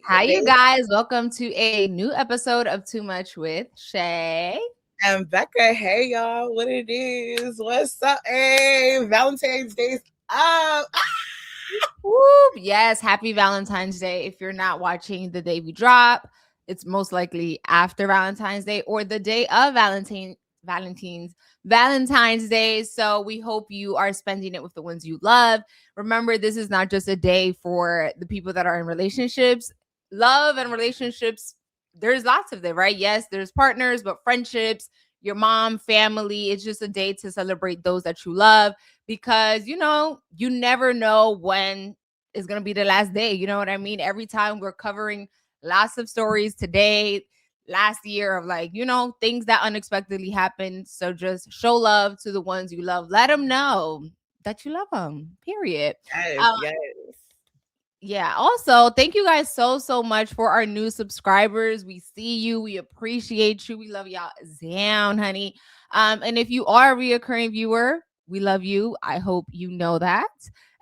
Hi, you guys. Welcome to a new episode of Too Much with Shey and Becca. Hey, y'all. What it is? What's up? Hey, Valentine's Day's up. Whoop. Yes, happy Valentine's Day. If you're not watching the day we drop, it's most likely after Valentine's Day or the day of Valentine's Day. So we hope you are spending it with the ones you love. Remember, this is not just a day for the people that are in relationships. Love and relationships, there's lots of them, right? Yes, there's partners, but friendships, your mom, family, it's just a day to celebrate those that you love because, you never know when is going to be the last day. You know what I mean? Every time we're covering lots of stories today, last year of things that unexpectedly happened. So just show love to the ones you love. Let them know that you love them, period. Yes. Yeah. Also, thank you guys so much for our new subscribers. We see you. We appreciate you. We love y'all down, honey. And if you are a reoccurring viewer, we love you. I hope you know that.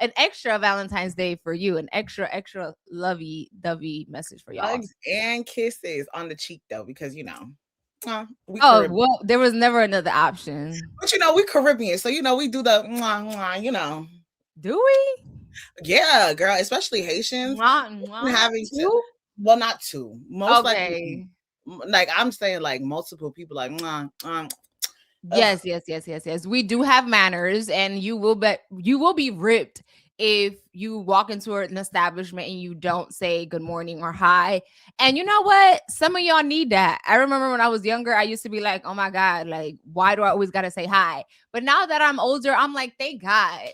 An extra Valentine's Day for you. An extra lovey-dovey message for y'all. Hugs and kisses on the cheek, though, because, well, there was never another option. But, we Caribbean, so, we do the mwah, Do we? Yeah, girl, especially Haitians. Having two? Well, not two. Most likely, like I'm saying, like multiple people, like Yes. We do have manners, and you will be ripped if you walk into an establishment and you don't say good morning or hi. And you know what? Some of y'all need that. I remember when I was younger, I used to be like, oh my God, like, why do I always got to say hi? But now that I'm older, I'm like, thank God.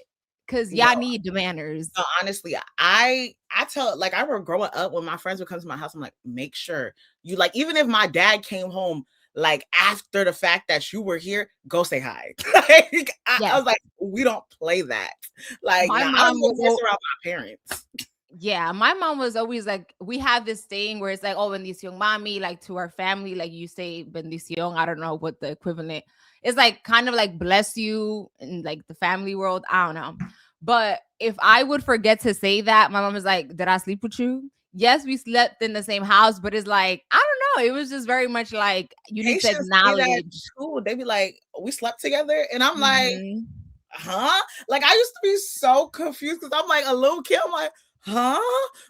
Because y'all need the manners. No, honestly, I tell, like, I remember growing up when my friends would come to my house, I'm like, make sure you, like, even if my dad came home, like, after the fact that you were here, go say hi. I was like, we don't play that. Like, I don't mess around my parents. Yeah, my mom was always like, we have this thing where it's like, oh, bendición, mommy, like to our family, like you say bendición. I don't know what the equivalent is, like kind of like bless you in like the family world. I don't know. But if I would forget to say that, my mom was like, did I sleep with you? Yes, we slept in the same house, but it's like, I don't know. It was just very much like you need to acknowledge. They be like, we slept together. And I'm like, huh? Like, I used to be so confused because I'm like a little kid. I'm like, huh?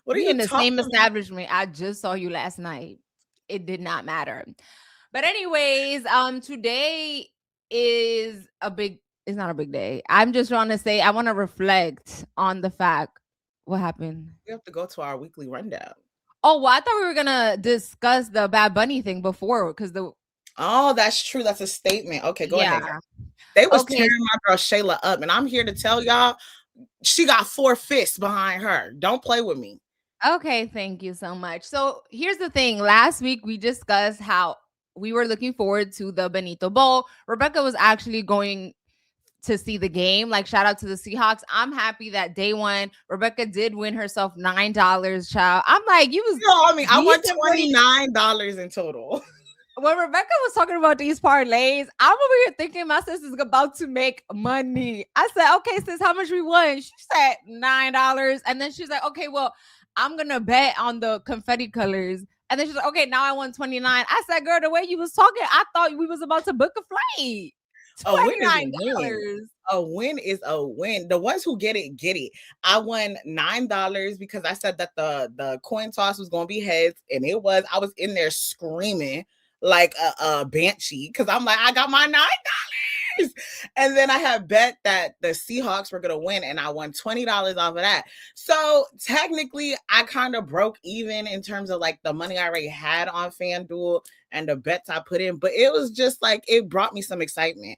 What are you in the same establishment? I just saw you last night. It did not matter. But anyways, today is it's not a big day. I'm just trying to say I want to reflect on the fact what happened. We have to go to our weekly rundown. Oh, well, I thought we were gonna discuss the Bad Bunny thing before because oh, that's true. That's a statement. Okay, go ahead. They was tearing my girl Shayla up, and I'm here to tell y'all she got 4 fists behind her. Don't play with me. Okay, thank you so much. So here's the thing. Last week we discussed how we were looking forward to the Benito Bowl. Rebecca was actually going to see the game. Like, shout out to the Seahawks. I'm happy that day one, Rebecca did win herself $9, child. I'm like, you was. No, I mean, I won $29 in total. When Rebecca was talking about these parlays, I'm over here thinking my sister's about to make money. I said, okay, sis, how much we won? She said $9. And then she's like, okay, well, I'm going to bet on the confetti colors. And then she's like, okay, now I won 29. I said, girl, the way you was talking, I thought we was about to book a flight. $29. A win is a win. The ones who get it, get it. I won $9 because I said that the coin toss was going to be heads. And it was. I was in there screaming like a banshee because I'm like, I got my $9. And then I had bet that the Seahawks were going to win, and I won $20 off of that. So technically, I kind of broke even in terms of like the money I already had on FanDuel and the bets I put in. But it was just like, it brought me some excitement.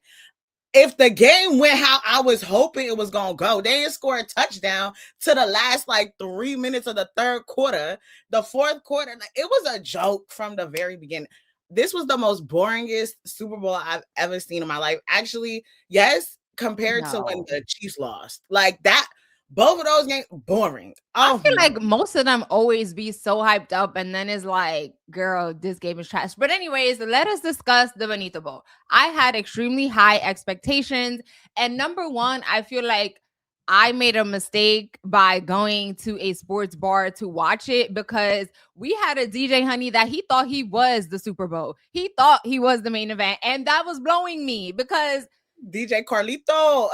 If the game went how I was hoping it was going to go, they didn't score a touchdown to the last like 3 minutes of the third quarter. The fourth quarter, it was a joke from the very beginning. This was the most boringest Super Bowl I've ever seen in my life. Actually, yes, compared to when the Chiefs lost. Like that, both of those games, boring. I feel like most of them always be so hyped up, and then it's like, girl, this game is trash. But anyways, let us discuss the Benito Bowl. I had extremely high expectations. And number one, I feel like I made a mistake by going to a sports bar to watch it because we had a DJ, honey, that he thought he was the Super Bowl. He thought he was the main event. And that was blowing me because DJ Carlito.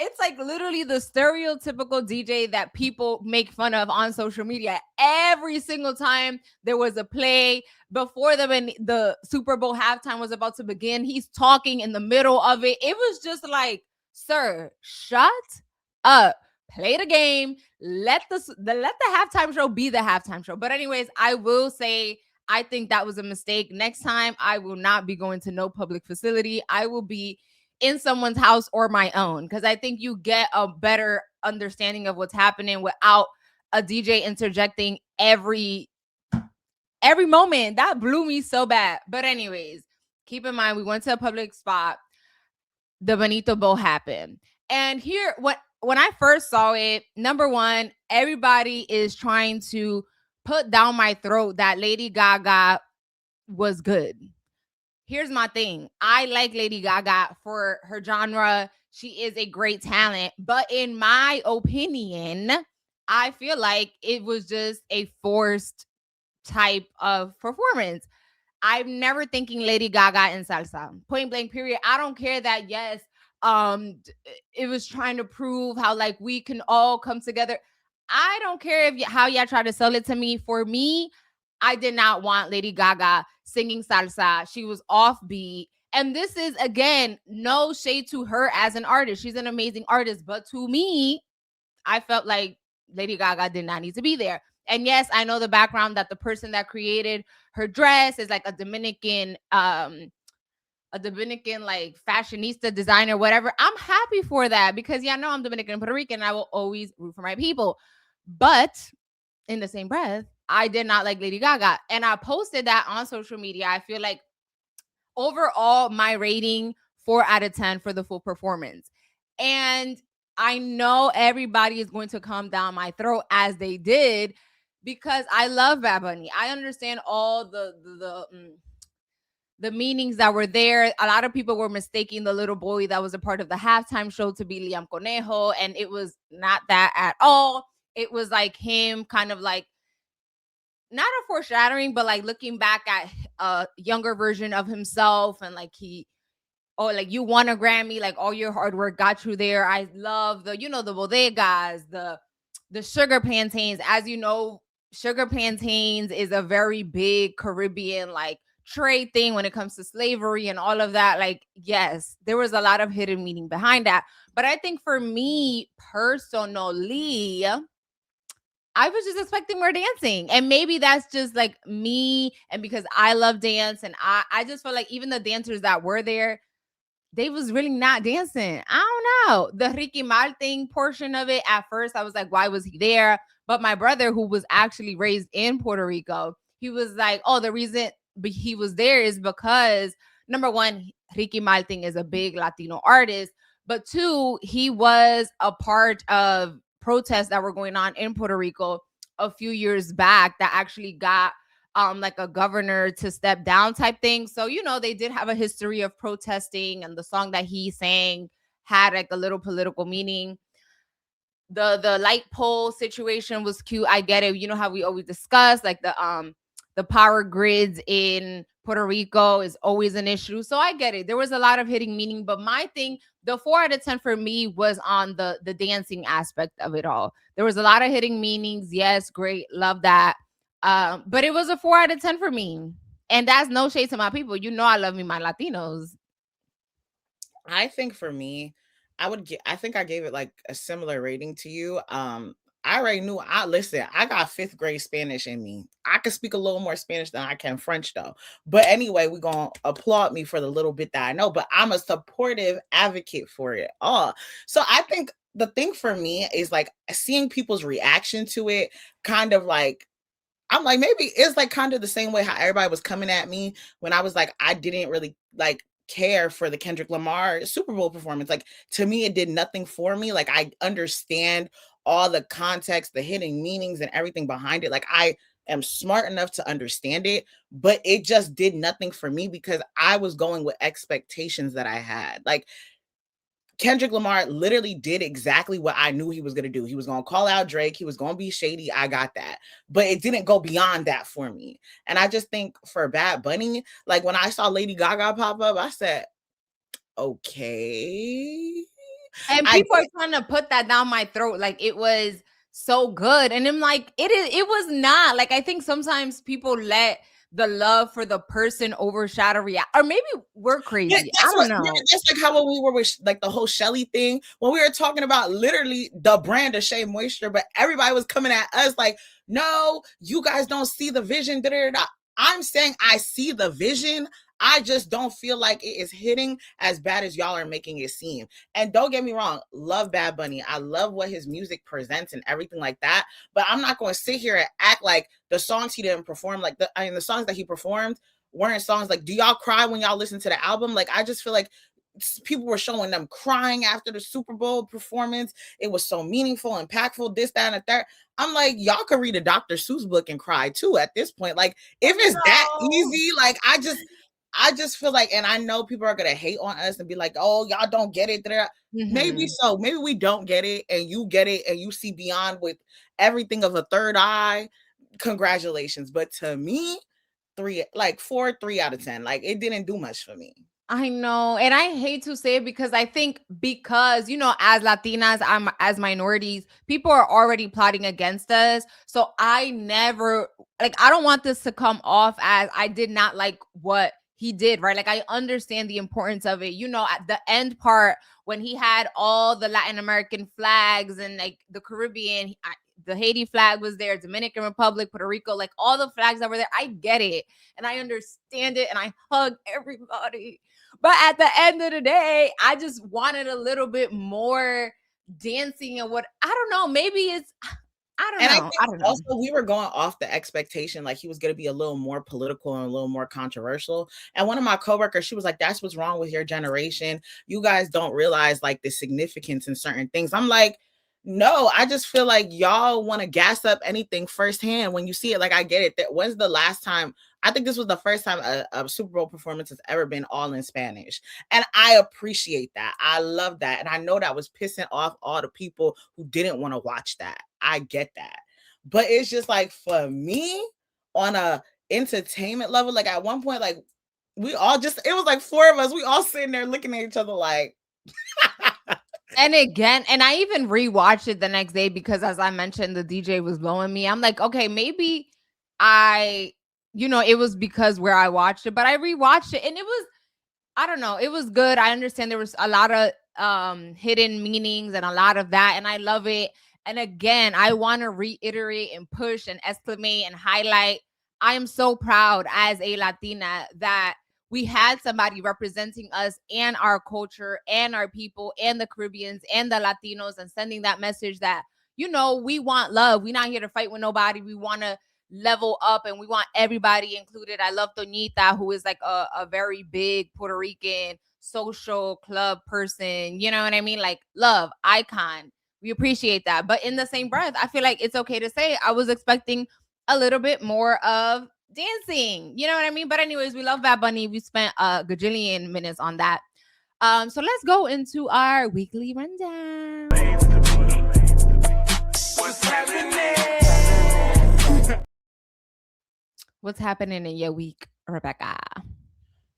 it's like literally the stereotypical DJ that people make fun of on social media. Every single time there was a play before the Super Bowl halftime was about to begin, he's talking in the middle of it. It was just like, sir, shut up. Play the game. Let the halftime show be the halftime show. But anyways, I will say I think that was a mistake. Next time, I will not be going to no public facility. I will be in someone's house or my own, because I think you get a better understanding of what's happening without a DJ interjecting every moment. That blew me so bad. But anyways, keep in mind we went to a public spot. The Benito Bowl happened. And here, when I first saw it, number one, everybody is trying to put down my throat that Lady Gaga was good. Here's my thing. I like Lady Gaga for her genre. She is a great talent. But in my opinion, I feel like it was just a forced type of performance. I'm never thinking Lady Gaga in salsa. Point blank, period. I don't care that, yes, it was trying to prove how like we can all come together. I don't care how y'all try to sell it to me. For me, I did not want Lady Gaga singing salsa. She was offbeat. And this is, again, no shade to her as an artist. She's an amazing artist. But to me, I felt like Lady Gaga did not need to be there. And yes, I know the background that the person that created her dress is like a Dominican like fashionista designer, whatever. I'm happy for that because yeah, I know I'm Dominican and Puerto Rican and I will always root for my people. But in the same breath, I did not like Lady Gaga. And I posted that on social media. I feel like overall, my rating 4 out of 10 for the full performance. And I know everybody is going to come down my throat as they did because I love Bad Bunny. I understand all the meanings that were there. A lot of people were mistaking the little boy that was a part of the halftime show to be Liam Conejo, and it was not that at all. It was like him kind of like, not a foreshadowing, but like looking back at a younger version of himself and like like you won a Grammy, like all your hard work got you there. I love the bodegas, the sugar plantains. As you know, sugar plantains is a very big Caribbean like trade thing when it comes to slavery and all of that. Like, yes, there was a lot of hidden meaning behind that. But I think for me personally, I was just expecting more dancing. And maybe that's just like me. And because I love dance and I just felt like even the dancers that were there, they was really not dancing. I don't know. The Ricky Martin portion of it, at first, I was like, why was he there? But my brother, who was actually raised in Puerto Rico, he was like, oh, the reason he was there is because, number one, Ricky Martin is a big Latino artist. But two, he was a part of protests that were going on in Puerto Rico a few years back that actually got like a governor to step down type thing. So, they did have a history of protesting, and the song that he sang had like a little political meaning. The light pole situation was cute. I get it. You know how we always discuss like the power grids in Puerto Rico is always an issue. So I get it. There was a lot of hidden meaning, but my thing, the 4 out of 10 for me was on the dancing aspect of it all. There was a lot of hidden meanings. Yes, great. Love that. But it was a 4 out of 10 for me. And that's no shade to my people. I love me my Latinos. I think for me, I think I gave it like a similar rating to you. I already knew. I got 5th grade Spanish in me. I can speak a little more Spanish than I can French though. But anyway, we're gonna applaud me for the little bit that I know. But I'm a supportive advocate for it all. So I think the thing for me is like seeing people's reaction to it, kind of like, I'm like, maybe it's like kind of the same way how everybody was coming at me when I was like, I didn't really like care for the Kendrick Lamar Super Bowl performance. Like, to me, it did nothing for me. Like, I understand all the context, the hidden meanings and everything behind it. Like, I am smart enough to understand it, but it just did nothing for me because I was going with expectations that I had. Like, Kendrick Lamar literally did exactly what I knew he was going to do. He was going to call out Drake. He was going to be shady. I got that. But it didn't go beyond that for me. And I just think for Bad Bunny, like when I saw Lady Gaga pop up, I said, okay. And people are trying to put that down my throat like it was so good. And I'm like, it was not. Like, I think sometimes people let the love for the person overshadow reality. Or maybe we're crazy. Yeah, I don't know. That's like how when we were with like the whole Shelly thing, when we were talking about literally the brand of Shea Moisture, but everybody was coming at us like, no, you guys don't see the vision. I'm saying I see the vision. I just don't feel like it is hitting as bad as y'all are making it seem. And don't get me wrong, love Bad Bunny. I love what his music presents and everything like that. But I'm not going to sit here and act like the songs he didn't perform, like the songs that he performed weren't songs like, do y'all cry when y'all listen to the album? Like, I just feel like people were showing them crying after the Super Bowl performance. It was so meaningful, impactful, this, that, and the third. I'm like, y'all could read a Dr. Seuss book and cry too at this point. Like, if it's that easy, like, I just feel like, and I know people are gonna hate on us and be like, oh, y'all don't get it. Maybe so. Maybe we don't get it, and you get it, and you see beyond with everything of a third eye. Congratulations. But to me, 3 out of 10. Like, it didn't do much for me. I know. And I hate to say it because I think because, as Latinas, as minorities, people are already plotting against us. So I never, I don't want this to come off as I did not like what he did, right? Like, I understand the importance of it. At the end part, when he had all the Latin American flags and like the Caribbean, the Haiti flag was there, Dominican Republic, Puerto Rico, like all the flags that were there. I get it. And I understand it. And I hug everybody. But at the end of the day, I just wanted a little bit more dancing and I don't know. Maybe it's, I don't know. Also, we were going off the expectation, like he was going to be a little more political and a little more controversial. And one of my coworkers, she was like, that's what's wrong with your generation. You guys don't realize like the significance in certain things. I'm like, no, I just feel like y'all want to gas up anything firsthand when you see it. Like, I get it. When's the last time? I think this was the first time a Super Bowl performance has ever been all in Spanish. And I appreciate that. I love that. And I know that was pissing off all the people who didn't want to watch that. I get that. But it's just like, for me, on a entertainment level, like at one point, like we all just, it was like 4 of us, we all sitting there looking at each other like, and again, and I even rewatched it the next day because, as I mentioned, the DJ was blowing me. I'm like, okay, maybe it was because where I watched it, but I rewatched it and it was, I don't know, it was good. I understand there was a lot of hidden meanings and a lot of that, and I love it. And again, I want to reiterate and push and exclamate and highlight, I am so proud as a Latina that we had somebody representing us and our culture and our people and the Caribbeans and the Latinos, and sending that message that, we want love. We're not here to fight with nobody. We want to level up and we want everybody included. I love Toñita, who is like a very big Puerto Rican social club person. You know what I mean? Like, love, icon. We appreciate that. But in the same breath, I feel like it's okay to say I was expecting a little bit more of dancing. You know what I mean? But anyways, we love Bad Bunny. We spent a gajillion minutes on that. So let's go into our weekly rundown. What's happening? What's happening in your week, Rebecca?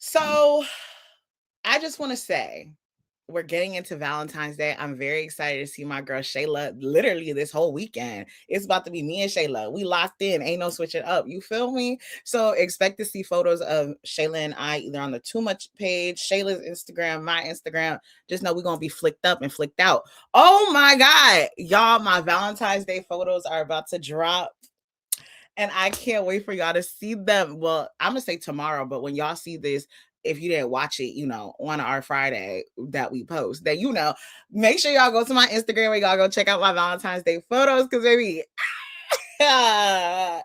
So I just want to say, we're getting into Valentine's Day. I'm very excited to see my girl Shayla literally this whole weekend. It's about to be me and Shayla. We locked in. Ain't no switching up. You feel me? So expect to see photos of Shayla and I either on the Too Much page, Shayla's Instagram, my Instagram. Just know we're going to be flicked up and flicked out. Oh my God. Y'all, my Valentine's Day photos are about to drop. And I can't wait for y'all to see them. Well, I'm going to say tomorrow, but when y'all see this, if you didn't watch it, on our Friday that we post, that, make sure y'all go to my Instagram where y'all go check out my Valentine's Day photos. Cause baby, hey,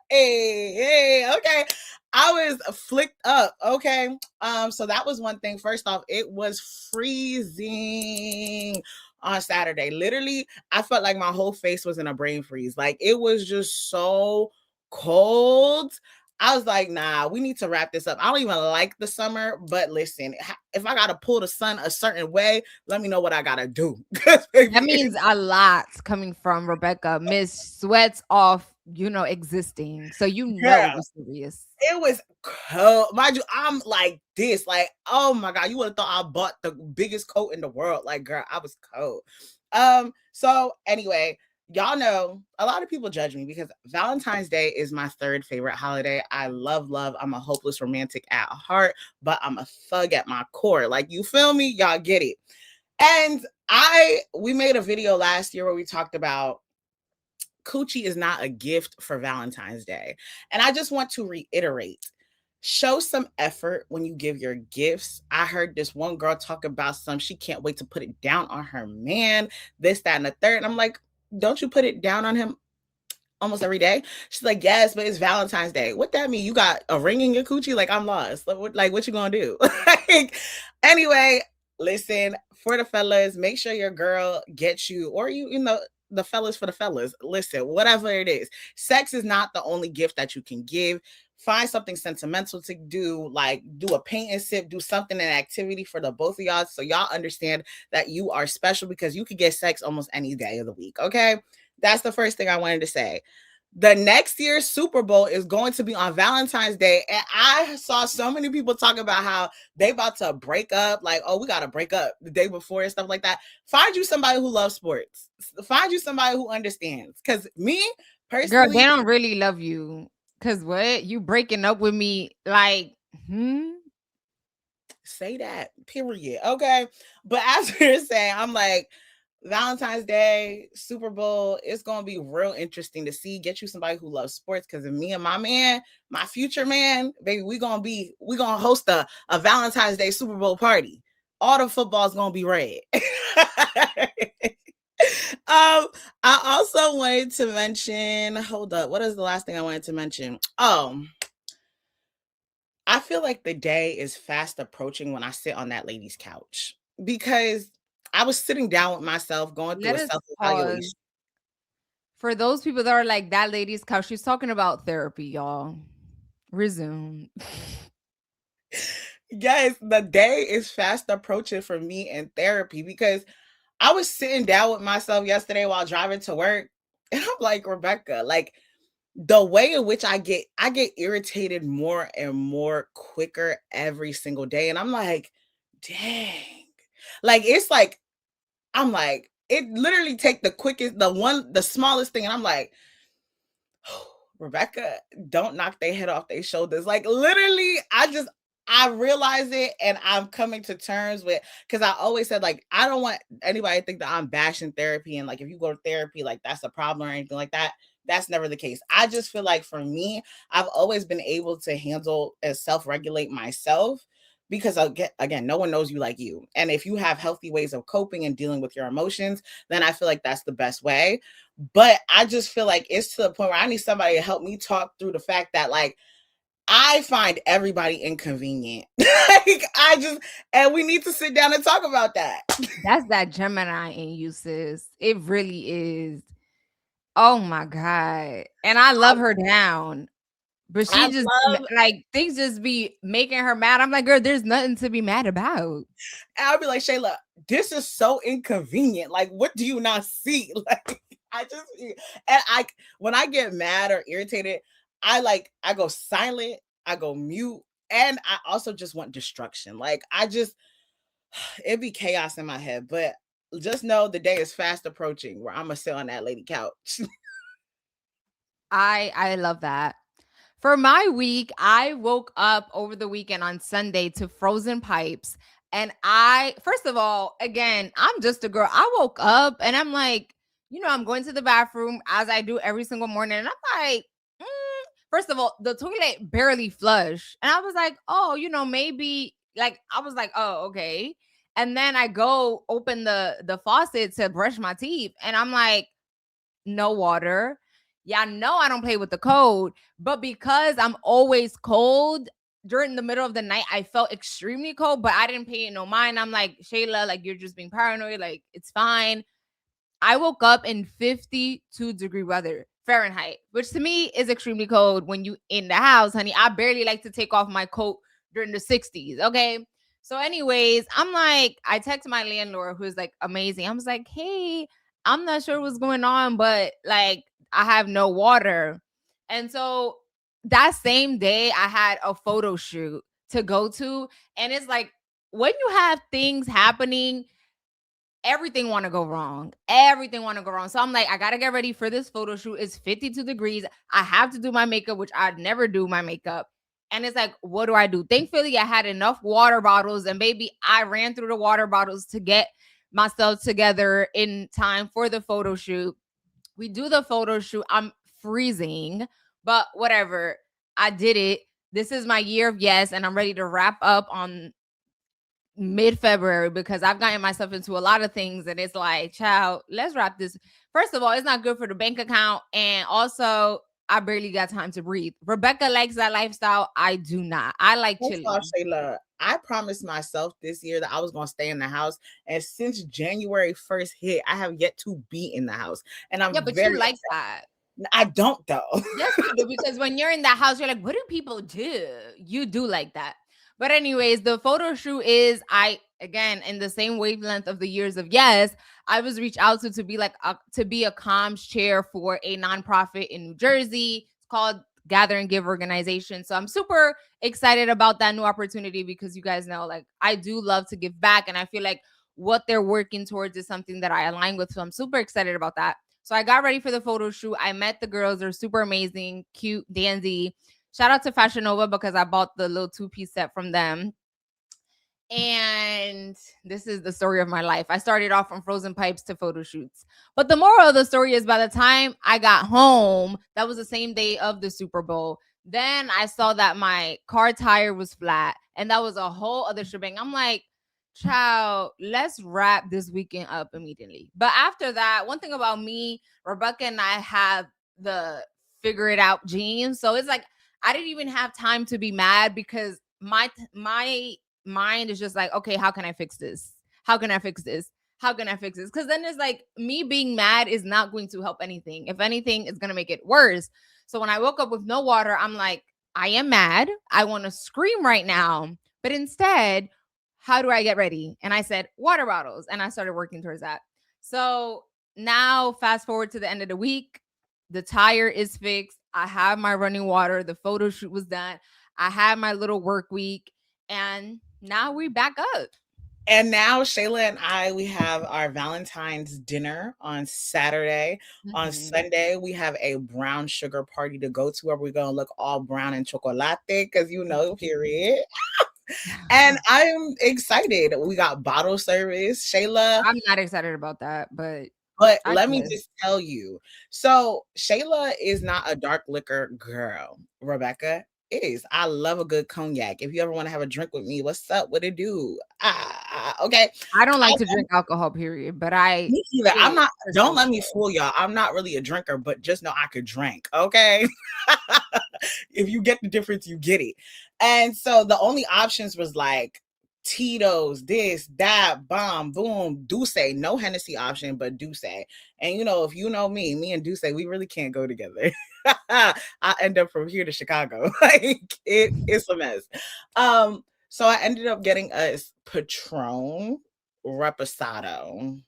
okay. I was flicked up. Okay. So that was one thing. First off, it was freezing on Saturday. Literally, I felt like my whole face was in a brain freeze. Like, it was just so cold. I was like, nah, we need to wrap this up. I don't even like the summer, but listen, if I gotta pull the sun a certain way, let me know what I gotta do. That means a lot coming from Rebecca. Miss Sweats off, existing. So Girl, it was serious. it was cold. Mind you, I'm like this. Like, oh my God, you would have thought I bought the biggest coat in the world. Like, girl, I was cold. So anyway, y'all know a lot of people judge me because Valentine's Day is my third favorite holiday. I love love. I'm a hopeless romantic at heart, but I'm a thug at my core. Like, you feel me? Y'all get it. And we made a video last year where we talked about coochie is not a gift for Valentine's Day. And I just want to reiterate, show some effort when you give your gifts. I heard this one girl talk about she can't wait to put it down on her man, this, that, and the third. And I'm like, don't you put it down on him almost every day? She's like, yes, but it's Valentine's Day. What that mean? You got a ring in your coochie? Like, I'm lost. Like what you gonna do? Anyway, listen, for the fellas, make sure your girl gets you, or the fellas, for the fellas, listen, whatever it is, sex is not the only gift that you can give. Find something sentimental to do, like do a paint and sip, do something, an activity for the both of y'all, so y'all understand that you are special, because you could get sex almost any day of the week. Okay, that's the first thing I wanted to say. The next year's Super Bowl is going to be on Valentine's Day. And I saw so many people talk about how they about to break up. Like, oh, we got to break up the day before and stuff like that. Find you somebody who loves sports. Find you somebody who understands. Because me, Girl, personally. they don't really love you. Cause what? You breaking up with me like, Say that, period. Okay. But as you're saying, I'm like, Valentine's Day, Super Bowl, it's gonna be real interesting to see. Get you somebody who loves sports, because me and my man, my future man, baby, we gonna host a Valentine's Day Super Bowl party. All the football's gonna be red. I also wanted to mention, hold up, what is the last thing I wanted to mention? Oh, I feel like the day is fast approaching when I sit on that lady's couch, because I was sitting down with myself, going through let a us self-evaluation. pause. For those people that are like, that lady's couch, she's talking about therapy, y'all. Resume. Yes, the day is fast approaching for me in therapy, because I was sitting down with myself yesterday while driving to work, and I'm like, Rebecca, like, the way in which I get irritated more and more quicker every single day. And I'm like, dang. Like, it's like, I'm like, it literally take the smallest thing, and I'm like, oh, Rebecca, don't knock their head off their shoulders. Like, literally, I realize it, and I'm coming to terms with, because I always said, like, I don't want anybody to think that I'm bashing therapy, and like, if you go to therapy, like, that's a problem or anything like that. That's never the case. I just feel like, for me, I've always been able to handle and self-regulate myself, because again, no one knows you like you. And if you have healthy ways of coping and dealing with your emotions, then I feel like that's the best way. But I just feel like it's to the point where I need somebody to help me talk through the fact that, like, I find everybody inconvenient. And we need to sit down and talk about that. That's that Gemini in you, sis. It really is. Oh my God. And I love her down. But I she just love, like things just be making her mad. I'm like, girl, there's nothing to be mad about. I'll be like, Shayla, this is so inconvenient. Like, what do you not see? Like, when I get mad or irritated, I go silent, I go mute, and I also just want destruction. Like, it'd be chaos in my head. But just know the day is fast approaching where I'm gonna sit on that lady couch. I love that. For my week, I woke up over the weekend on Sunday to Frozen Pipes. And first of all, again, I'm just a girl. I woke up and I'm like, I'm going to the bathroom as I do every single morning. And I'm like, first of all, the toilet barely flush. And I was like, oh, maybe like, I was like, oh, okay. And then I go open the faucet to brush my teeth. And I'm like, no water. Yeah, I know I don't play with the code, but because I'm always cold during the middle of the night, I felt extremely cold, but I didn't pay it no mind. I'm like, Shayla, like, you're just being paranoid. Like, it's fine. I woke up in 52-degree weather. Fahrenheit, which to me is extremely cold when you in the house, honey. I barely like to take off my coat during the 60s. Okay. So, anyways, I'm like, I text my landlord who's like amazing. I was like, hey, I'm not sure what's going on, but like I have no water. And so that same day I had a photo shoot to go to. And it's like when you have things happening, everything want to go wrong. Everything want to go wrong. So I'm like, I gotta get ready for this photo shoot. It's 52 degrees. I have to do my makeup, which I'd never do my makeup. And it's like, what do I do? Thankfully, I had enough water bottles, and baby, I ran through the water bottles to get myself together in time for the photo shoot. We do the photo shoot. I'm freezing, but whatever. I did it. This is my year of yes, and I'm ready to wrap up on mid-February because I've gotten myself into a lot of things, and it's like, child, let's wrap this. First of all, it's not good for the bank account, and also I barely got time to breathe. Rebecca likes that lifestyle. I do not. I like First chilling. off, Shayla, I promised myself this year that I was going to stay in the house. And since January 1st hit, I have yet to be in the house. And I'm Yeah, but very you like upset. that. I don't, though. Yes, you do. Because when you're in that house, you're like, what do people do? You do like that. But anyways, the photo shoot is I again in the same wavelength of the years of yes. I was reached out to be like to be a comms chair for a nonprofit in New Jersey. It's called Gather and Give organization. So I'm super excited about that new opportunity because you guys know, like, I do love to give back, and I feel like what they're working towards is something that I align with. So I'm super excited about that. So I got ready for the photo shoot. I met the girls. They're super amazing, cute, dandy. Shout out to Fashion Nova because I bought the little 2-piece set from them. And this is the story of my life. I started off from frozen pipes to photo shoots. But the moral of the story is by the time I got home, that was the same day of the Super Bowl. Then I saw that my car tire was flat, and that was a whole other shebang. I'm like, child, let's wrap this weekend up immediately. But after that, one thing about me, Rebecca and I have the figure it out genes. So it's like I didn't even have time to be mad because my mind is just like, okay, how can I fix this? How can I fix this? How can I fix this? Because then it's like me being mad is not going to help anything. If anything, it's going to make it worse. So when I woke up with no water, I'm like, I am mad. I want to scream right now. But instead, how do I get ready? And I said, water bottles. And I started working towards that. So now, fast forward to the end of the week, the tire is fixed. I have my running water. The photo shoot was done. I had my little work week. And now we back up. And now Shayla and I, we have our Valentine's dinner on Saturday. On Sunday, we have a brown sugar party to go to where we're going to look all brown and chocolate because, period. And I'm excited. We got bottle service. Shayla. I'm not excited about that, but let me just tell you. So Shayla is not a dark liquor girl. Rebecca is. I love a good cognac. If you ever want to have a drink with me, what's up? What it do? Okay. I don't like to drink alcohol, period. But me either. I'm not. Don't let me fool y'all. I'm not really a drinker, but just know I could drink. Okay. If you get the difference, you get it. And so the only options was like Tito's, this, that, bomb, boom, Douce. No Hennessy option, but Douce. And if you know me and Douce, we really can't go together. I end up from here to Chicago. Like it's a mess. So I ended up getting us Patron Reposado.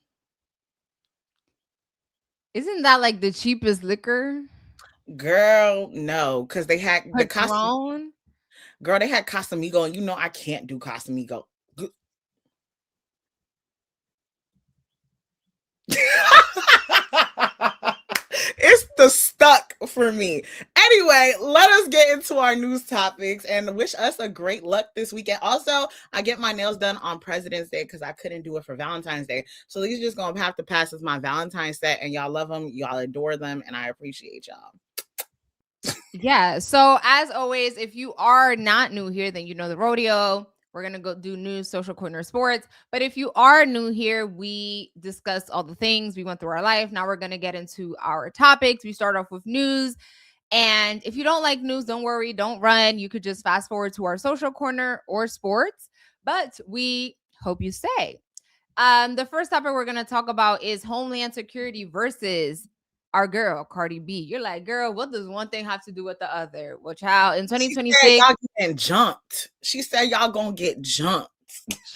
Isn't that like the cheapest liquor? Girl, no, because they had the Patron. Girl, they had Casamigo, and I can't do Casamigo. It's the stuck for me. Anyway, let us get into our news topics and wish us a great luck this weekend. Also, I get my nails done on President's Day because I couldn't do it for Valentine's Day. So these are just going to have to pass as my Valentine's set, and y'all love them, y'all adore them, and I appreciate y'all. Yeah. So as always, if you are not new here, then you know the rodeo. We're going to go do news, social corner, sports. But if you are new here, we discussed all the things. We went through our life. Now we're going to get into our topics. We start off with news. And if you don't like news, don't worry, don't run. You could just fast forward to our social corner or sports. But we hope you stay. The first topic we're going to talk about is Homeland Security versus our girl Cardi B. You're like, girl, what does one thing have to do with the other? Well, child, in She said 2026, y'all getting jumped. She said y'all gonna get jumped.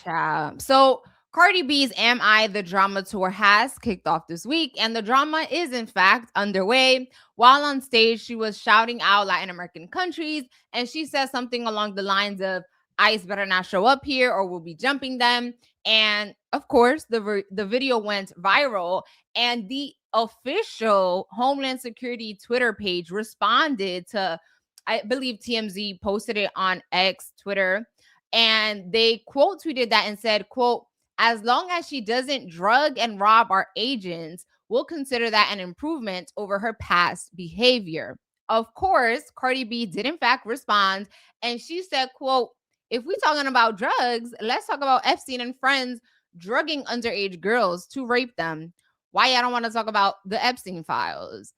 child. So Cardi B's Am I the Drama tour has kicked off this week, and the drama is in fact underway. While on stage, she was shouting out Latin American countries, and she said something along the lines of, ICE better not show up here or we'll be jumping them. And of course, the video went viral, and the official Homeland Security Twitter page responded to, I believe TMZ posted it on X, Twitter, and they quote tweeted that and said, quote, as long as she doesn't drug and rob our agents, we'll consider that an improvement over her past behavior. Of course, Cardi B did in fact respond, and she said, quote, if we're talking about drugs, let's talk about Epstein and friends drugging underage girls to rape them. Why I don't want to talk about the Epstein files.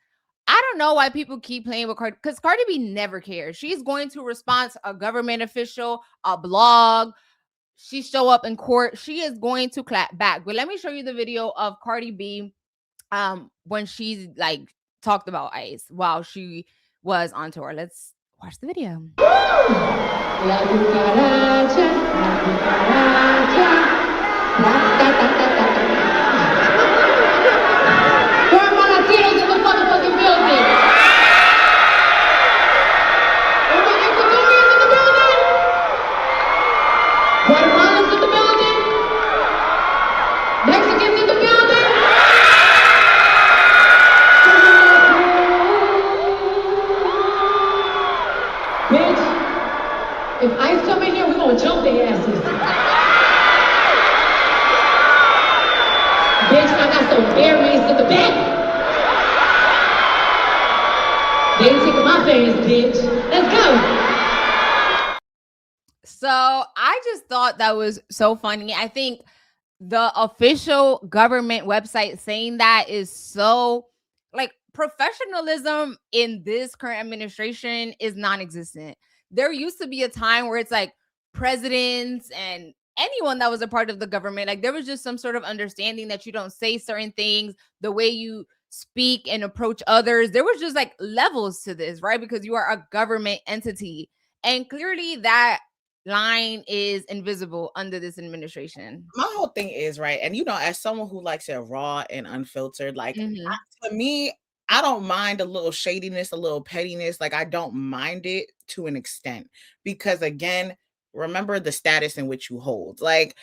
I don't know why people keep playing with Cardi, because Cardi B never cares. She's going to respond to a government official, a blog. She show up in court. She is going to clap back. But let me show you the video of Cardi B when she like talked about ICE while she was on tour. Let's watch the video. If ICE come in here, we're gonna jump their asses. Bitch, I got some bear mace in the back. They ain't taking my fans, bitch. Let's go. So I just thought that was so funny. I think the official government website saying that is so like professionalism in this current administration is non-existent. There used to be a time where it's like presidents and anyone that was a part of the government, like there was just some sort of understanding that you don't say certain things, the way you speak and approach others. There was just like levels to this, right? Because you are a government entity. And clearly that line is invisible under this administration. My whole thing is, right, and as someone who likes it raw and unfiltered, like to me, I don't mind a little shadiness, a little pettiness. Like I don't mind it to an extent because again, remember the status in which you hold. Like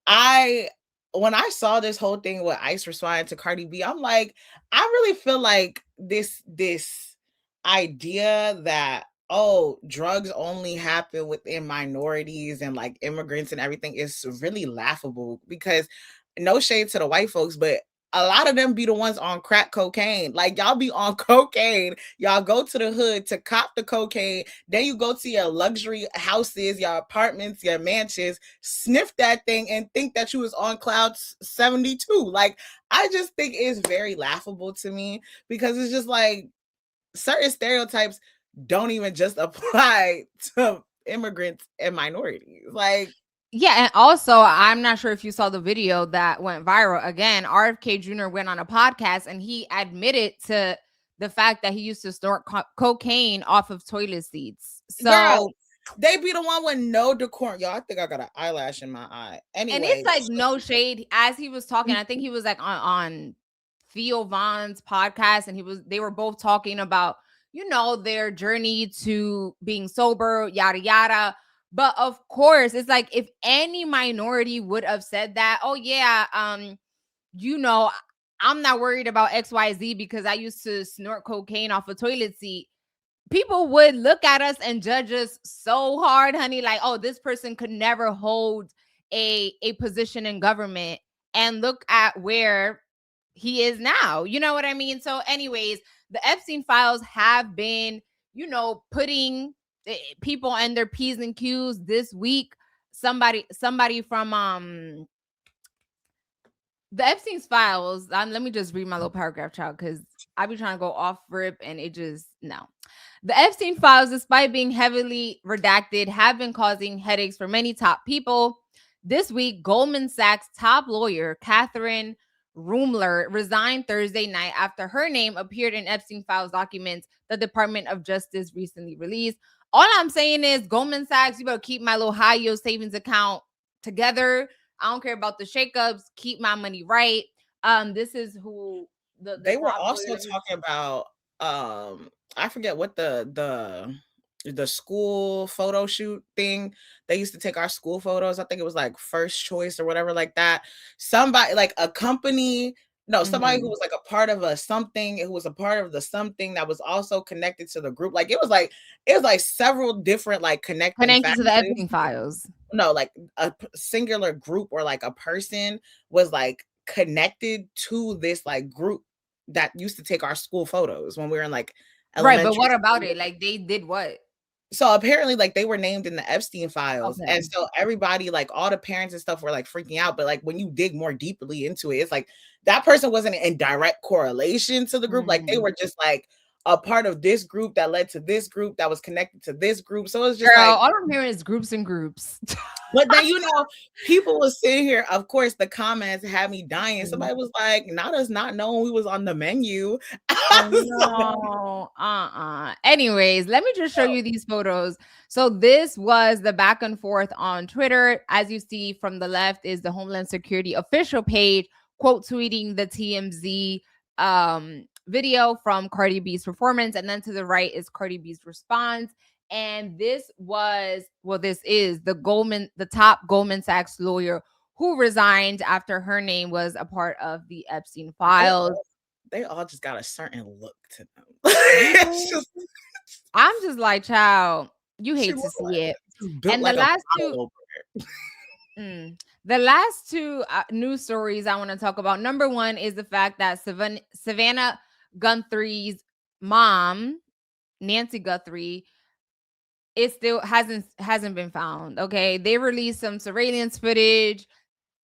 when I saw this whole thing with ICE responding to Cardi B, I'm like, I really feel like this idea that drugs only happen within minorities and like immigrants and everything is really laughable because no shade to the white folks, but a lot of them be the ones on crack cocaine. Like y'all be on cocaine. Y'all go to the hood to cop the cocaine. Then you go to your luxury houses, your apartments, your mansions, sniff that thing and think that you was on cloud 72. Like, I just think it's very laughable to me because it's just like certain stereotypes don't even just apply to immigrants and minorities. Like, yeah, and also, I'm not sure if you saw the video that went viral. Again, RFK Jr. went on a podcast and he admitted to the fact that he used to snort cocaine off of toilet seats. So girl, they be the one with no decorum. Y'all, I think I got an eyelash in my eye. Anyway, and it's like no shade. As he was talking, I think he was like on Theo Von's podcast, and they were both talking about their journey to being sober, yada yada. But of course, it's like if any minority would have said that, oh yeah, I'm not worried about XYZ because I used to snort cocaine off a toilet seat. People would look at us and judge us so hard, honey, like, oh, this person could never hold a position in government. And look at where he is now. You know what I mean? So anyways, the Epstein files have been, putting people on their P's and Q's this week. Somebody from the Epstein's files. Let me just read my little paragraph, child, because I be trying to go off rip and it just no. The Epstein files, despite being heavily redacted, have been causing headaches for many top people. This week, Goldman Sachs top lawyer Catherine Rumler resigned Thursday night after her name appeared in Epstein files documents the Department of Justice recently released. All I'm saying is, Goldman Sachs, you better keep my little high yield savings account together. I don't care about the shakeups. Keep my money right. This is who They were top also lawyer- talking about I forget what the school photo shoot thing. They used to take our school photos. I think it was like First Choice or whatever like that. Somebody like a company, no, somebody who was like a part of a something, who was a part of the something that was also connected to the group. Like it was like several different like connected to the Epstein files. No, like a singular group or like a person was like connected to this like group that used to take our school photos when we were in like Right, but what about it? Like they did what? So apparently like they were named in the Epstein files. Okay. And so everybody, like all the parents and stuff were like freaking out. But like when you dig more deeply into it, it's like that person wasn't in direct correlation to the group. Like they were just like a part of this group that led to this group that was connected to this group. So it's just Girl, like all I'm hearing is groups and groups. but then people will sit here. Of course, the comments had me dying. Somebody was like, "Not us not knowing we was on the menu." Oh, no. Anyways, let me just show you these photos. So this was the back and forth on Twitter. As you see from the left is the Homeland Security official page, quote tweeting the TMZ video from Cardi B's performance, and then to the right is Cardi B's response. And this is the top Goldman Sachs lawyer who resigned after her name was a part of the Epstein files. They all just got a certain look to them. I'm just like, child, you hate to see it. And the last two news stories I want to talk about. Number one is the fact that Savannah Guthrie's mom, Nancy Guthrie, it still hasn't been found. Okay, they released some surveillance footage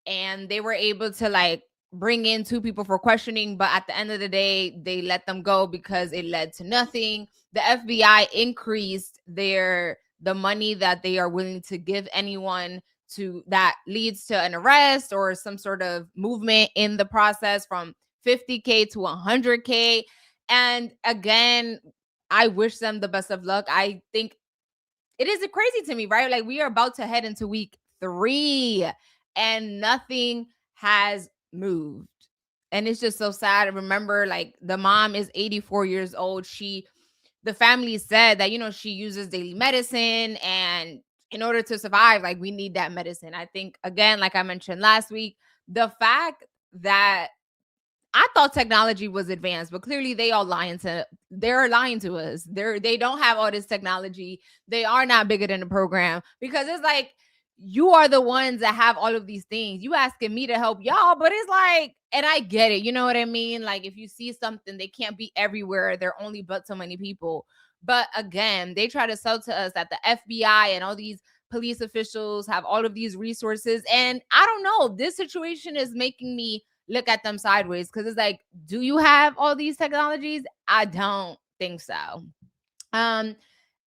and they were able to like bring in two people for questioning, but at the end of the day they let them go because it led to nothing. The FBI increased the money that they are willing to give anyone to that leads to an arrest or some sort of movement in the process from $50K to $100K. And again, I wish them the best of luck. I think it is crazy to me, right? Like we are about to head into week 3 and nothing has moved. And it's just so sad. I remember like the mom is 84 years old. The family said that, she uses daily medicine, and in order to survive, like we need that medicine. I think, again, like I mentioned last week, the fact that I thought technology was advanced, but clearly they're lying to us. They don't have all this technology. They are not bigger than the program, because it's like, you are the ones that have all of these things. You asking me to help y'all, but it's like, and I get it. You know what I mean? Like if you see something, they can't be everywhere. They're only but so many people. But again, they try to sell to us that the FBI and all these police officials have all of these resources. And I don't know, this situation is making me look at them sideways, because it's like, do you have all these technologies? I don't think so. And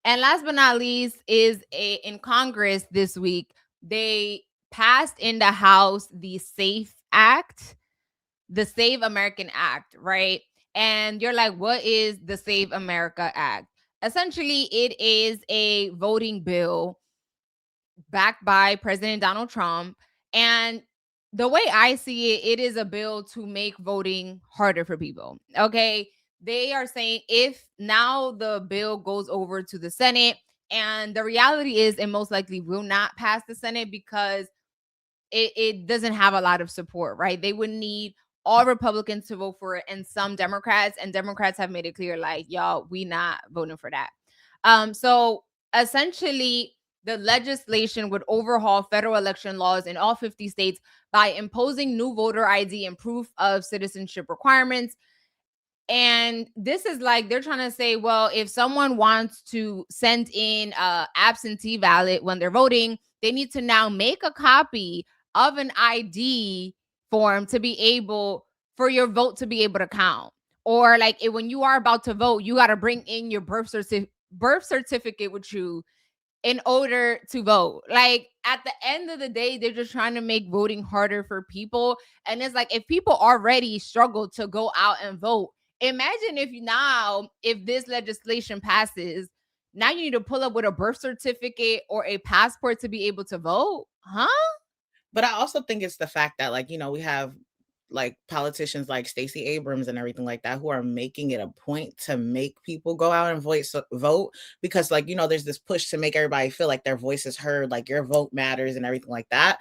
last but not least is in Congress this week, they passed in the House the Save American Act, right? And you're like, what is the Save America Act? Essentially, it is a voting bill backed by President Donald Trump. And the way I see it, it is a bill to make voting harder for people. Okay. They are saying if now the bill goes over to the Senate, and the reality is it most likely will not pass the Senate because it doesn't have a lot of support, right? They would need all Republicans to vote for it and some Democrats, and Democrats have made it clear, like, y'all, we not voting for that. So essentially, the legislation would overhaul federal election laws in all 50 states by imposing new voter ID and proof of citizenship requirements. And this is like, they're trying to say, well, if someone wants to send in a absentee ballot when they're voting, they need to now make a copy of an ID form to be able for your vote to be able to count. Or like when you are about to vote, you got to bring in your birth certificate with you in order to vote. Like at the end of the day, they're just trying to make voting harder for people. And it's like if people already struggle to go out and vote, imagine if this legislation passes, now you need to pull up with a birth certificate or a passport to be able to vote. Huh? But I also think it's the fact that, like, we have like politicians like Stacey Abrams and everything like that who are making it a point to make people go out and vote because, like, there's this push to make everybody feel like their voice is heard, like your vote matters and everything like that.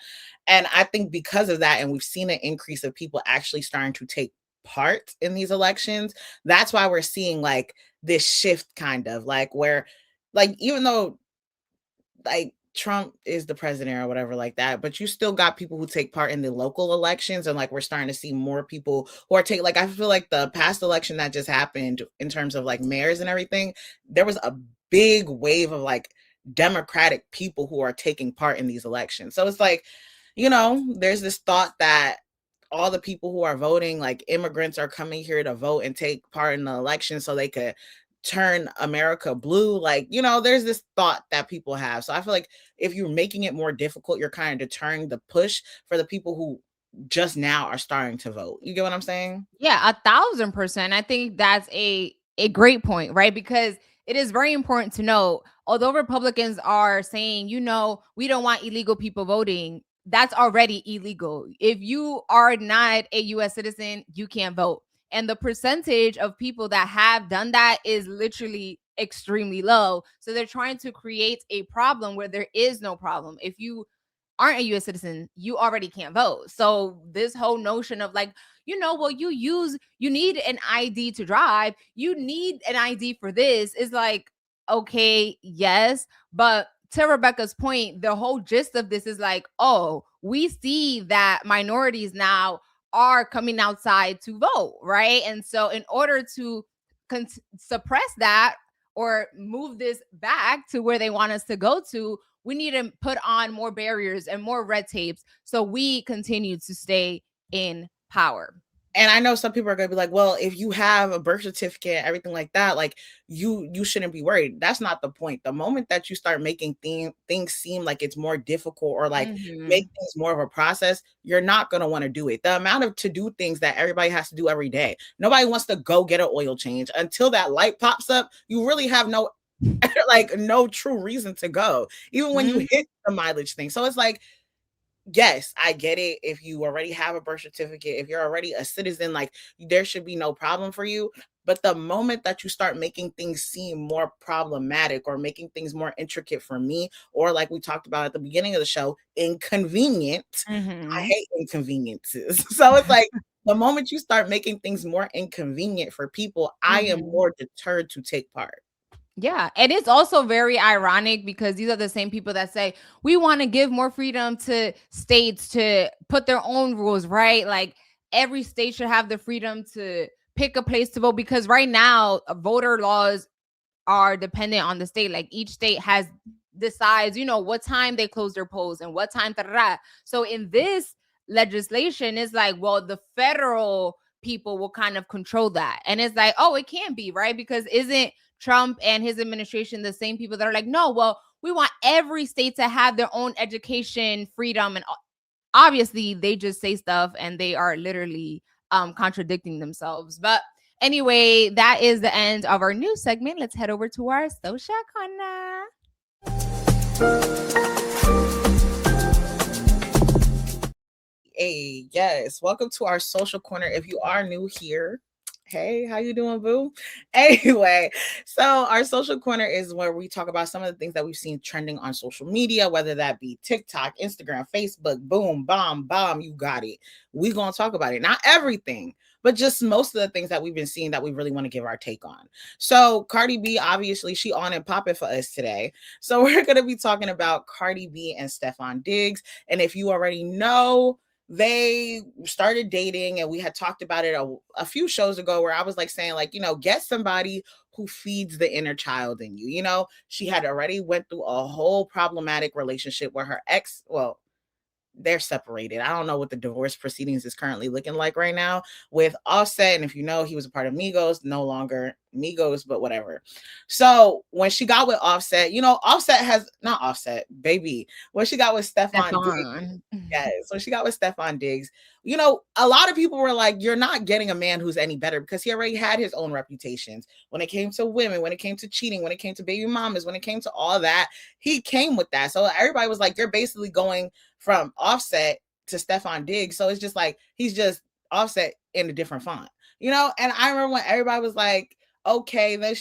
And I think because of that, and we've seen an increase of people actually starting to take part in these elections, that's why we're seeing like this shift, kind of like where, like, even though like Trump is the president or whatever like that, but you still got people who take part in the local elections, and like we're starting to see more people who are like, I feel like the past election that just happened in terms of like mayors and everything, there was a big wave of like Democratic people who are taking part in these elections. So it's like, there's this thought that all the people who are voting, like immigrants, are coming here to vote and take part in the election so they could turn America blue. Like, there's this thought that people have. So I feel like if you're making it more difficult, you're kind of deterring the push for the people who just now are starting to vote. You get what I'm saying? Yeah, 1,000%. I think that's a great point, right? Because it is very important to know, although Republicans are saying, we don't want illegal people voting, that's already illegal. If you are not a US citizen, you can't vote. And the percentage of people that have done that is literally extremely low. So they're trying to create a problem where there is no problem. If you aren't a US citizen, you already can't vote. So this whole notion of like, well, you need an ID to drive, you need an ID for this is like, okay, yes. But to Rebecca's point, the whole gist of this is like, oh, we see that minorities now are coming outside to vote, right? And so in order to suppress that or move this back to where they want us to go to, we need to put on more barriers and more red tapes so we continue to stay in power. And I know some people are going to be like, well, if you have a birth certificate, everything like that, like you shouldn't be worried. That's not the point. The moment that you start making things seem like it's more difficult or like make things more of a process, you're not going to want to do it. The amount of to-do things that everybody has to do every day, nobody wants to go get an oil change until that light pops up. You really have no like no true reason to go, even when you hit the mileage thing. So it's like, yes, I get it. If you already have a birth certificate, if you're already a citizen, like there should be no problem for you. But the moment that you start making things seem more problematic or making things more intricate for me, or like we talked about at the beginning of the show, inconvenient, I hate inconveniences. So it's like the moment you start making things more inconvenient for people, I am more deterred to take part. Yeah. And it's also very ironic because these are the same people that say, we want to give more freedom to states to put their own rules, right? Like every state should have the freedom to pick a place to vote because right now, voter laws are dependent on the state. Like each state decides, what time they close their polls and what time. So in this legislation, it's like, well, the federal people will kind of control that. And it's like, oh, it can't be, right? Because isn't Trump and his administration the same people that are like, no, well, we want every state to have their own education freedom. And obviously they just say stuff and they are literally contradicting themselves. But anyway, that is the end of our news segment. Let's head over to our social corner. Hey, yes, welcome to our social corner. If you are new here, hey, how you doing, boo? Anyway, so our social corner is where we talk about some of the things that we've seen trending on social media, whether that be TikTok, Instagram, Facebook, boom, bomb, you got it. We're going to talk about it. Not everything, but just most of the things that we've been seeing that we really want to give our take on. So Cardi B, obviously, she on and popping for us today. So we're going to be talking about Cardi B and Stefon Diggs. And if you already know, they started dating, and we had talked about it a few shows ago where I was like saying, like, get somebody who feeds the inner child in you. She had already went through a whole problematic relationship where her ex, well, they're separated. I don't know what the divorce proceedings is currently looking like right now with Offset. And if you know, he was a part of Migos, no longer Migos, but whatever. So when she got with Offset, Offset has not Offset, baby. When she got with Stefon Diggs, Stefon. yes. When she got with Stefon Diggs, a lot of people were like, "You're not getting a man who's any better," because he already had his own reputations when it came to women, when it came to cheating, when it came to baby mamas, when it came to all that. He came with that, so everybody was like, "You're basically going from Offset to Stefon Diggs." So it's just like he's just Offset in a different font, And I remember when everybody was like, okay, then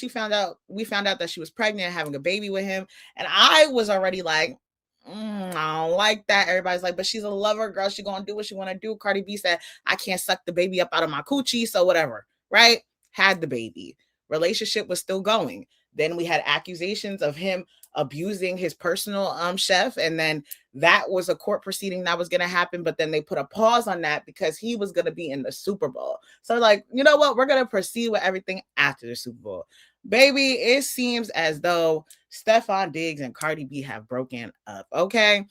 we found out that she was pregnant, having a baby with him. And I was already like, I don't like that. Everybody's like, but she's a lover girl. She gonna do what she want to do. Cardi B said, I can't suck the baby up out of my coochie. So whatever, right? Had the baby. Relationship was still going. Then we had accusations of him abusing his personal chef. And then that was a court proceeding that was going to happen. But then they put a pause on that because he was going to be in the Super Bowl. So like, you know what? We're going to proceed with everything after the Super Bowl. Baby, it seems as though Stefon Diggs and Cardi B have broken up. Okay.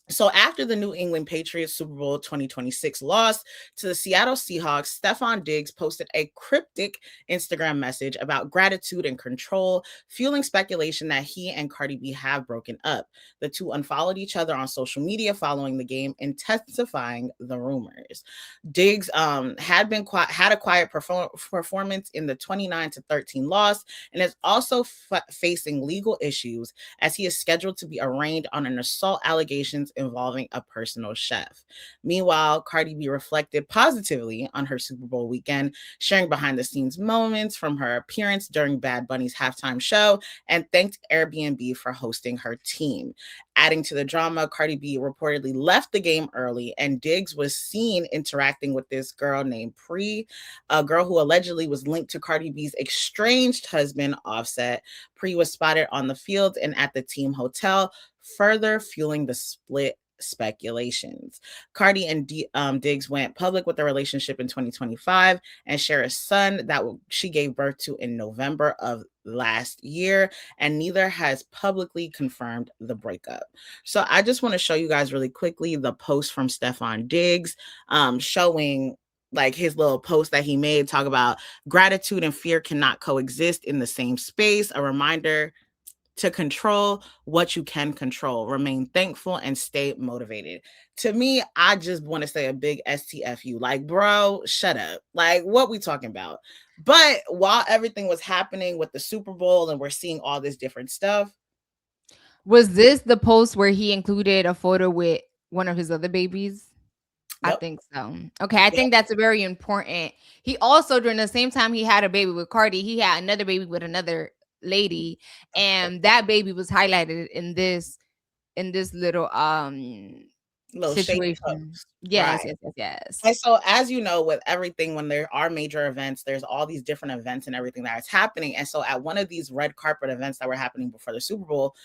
So after the New England Patriots Super Bowl 2026 loss to the Seattle Seahawks, Stefon Diggs posted a cryptic Instagram message about gratitude and control, fueling speculation that he and Cardi B have broken up. The two unfollowed each other on social media following the game, intensifying the rumors. Diggs had a quiet performance in the 29-13 loss and is also facing legal issues as he is scheduled to be arraigned on an assault allegations involving a personal chef. Meanwhile, Cardi B reflected positively on her Super Bowl weekend, sharing behind the scenes moments from her appearance during Bad Bunny's halftime show and thanked Airbnb for hosting her team. Adding to the drama, Cardi B reportedly left the game early, and Diggs was seen interacting with this girl named Pre, a girl who allegedly was linked to Cardi B's estranged husband, Offset. Pre was spotted on the field and at the team hotel, further fueling the split speculations. Cardi and Diggs went public with their relationship in 2025 and share a son that she gave birth to in November of last year, and neither has publicly confirmed the breakup. So I just want to show you guys really quickly the post from Stefon Diggs showing like his little post that he made, talk about gratitude and fear cannot coexist in the same space. A reminder to control what you can control, remain thankful and stay motivated. To me, I just want to say a big STFU. Like, bro, shut up. Like, what we talking about? But while everything was happening with the Super Bowl and we're seeing all this different stuff. Was this the post where he included a photo with one of his other babies? I Yep. think so. Okay, I think that's very important. He also, during the same time he had a baby with Cardi, he had another baby with another lady, and that baby was highlighted in this little situation. Yes, Right. yes. And so, as you know, with everything, when there are major events, there's all these different events and everything that is happening. And so, at one of these red carpet events that were happening before the Super Bowl,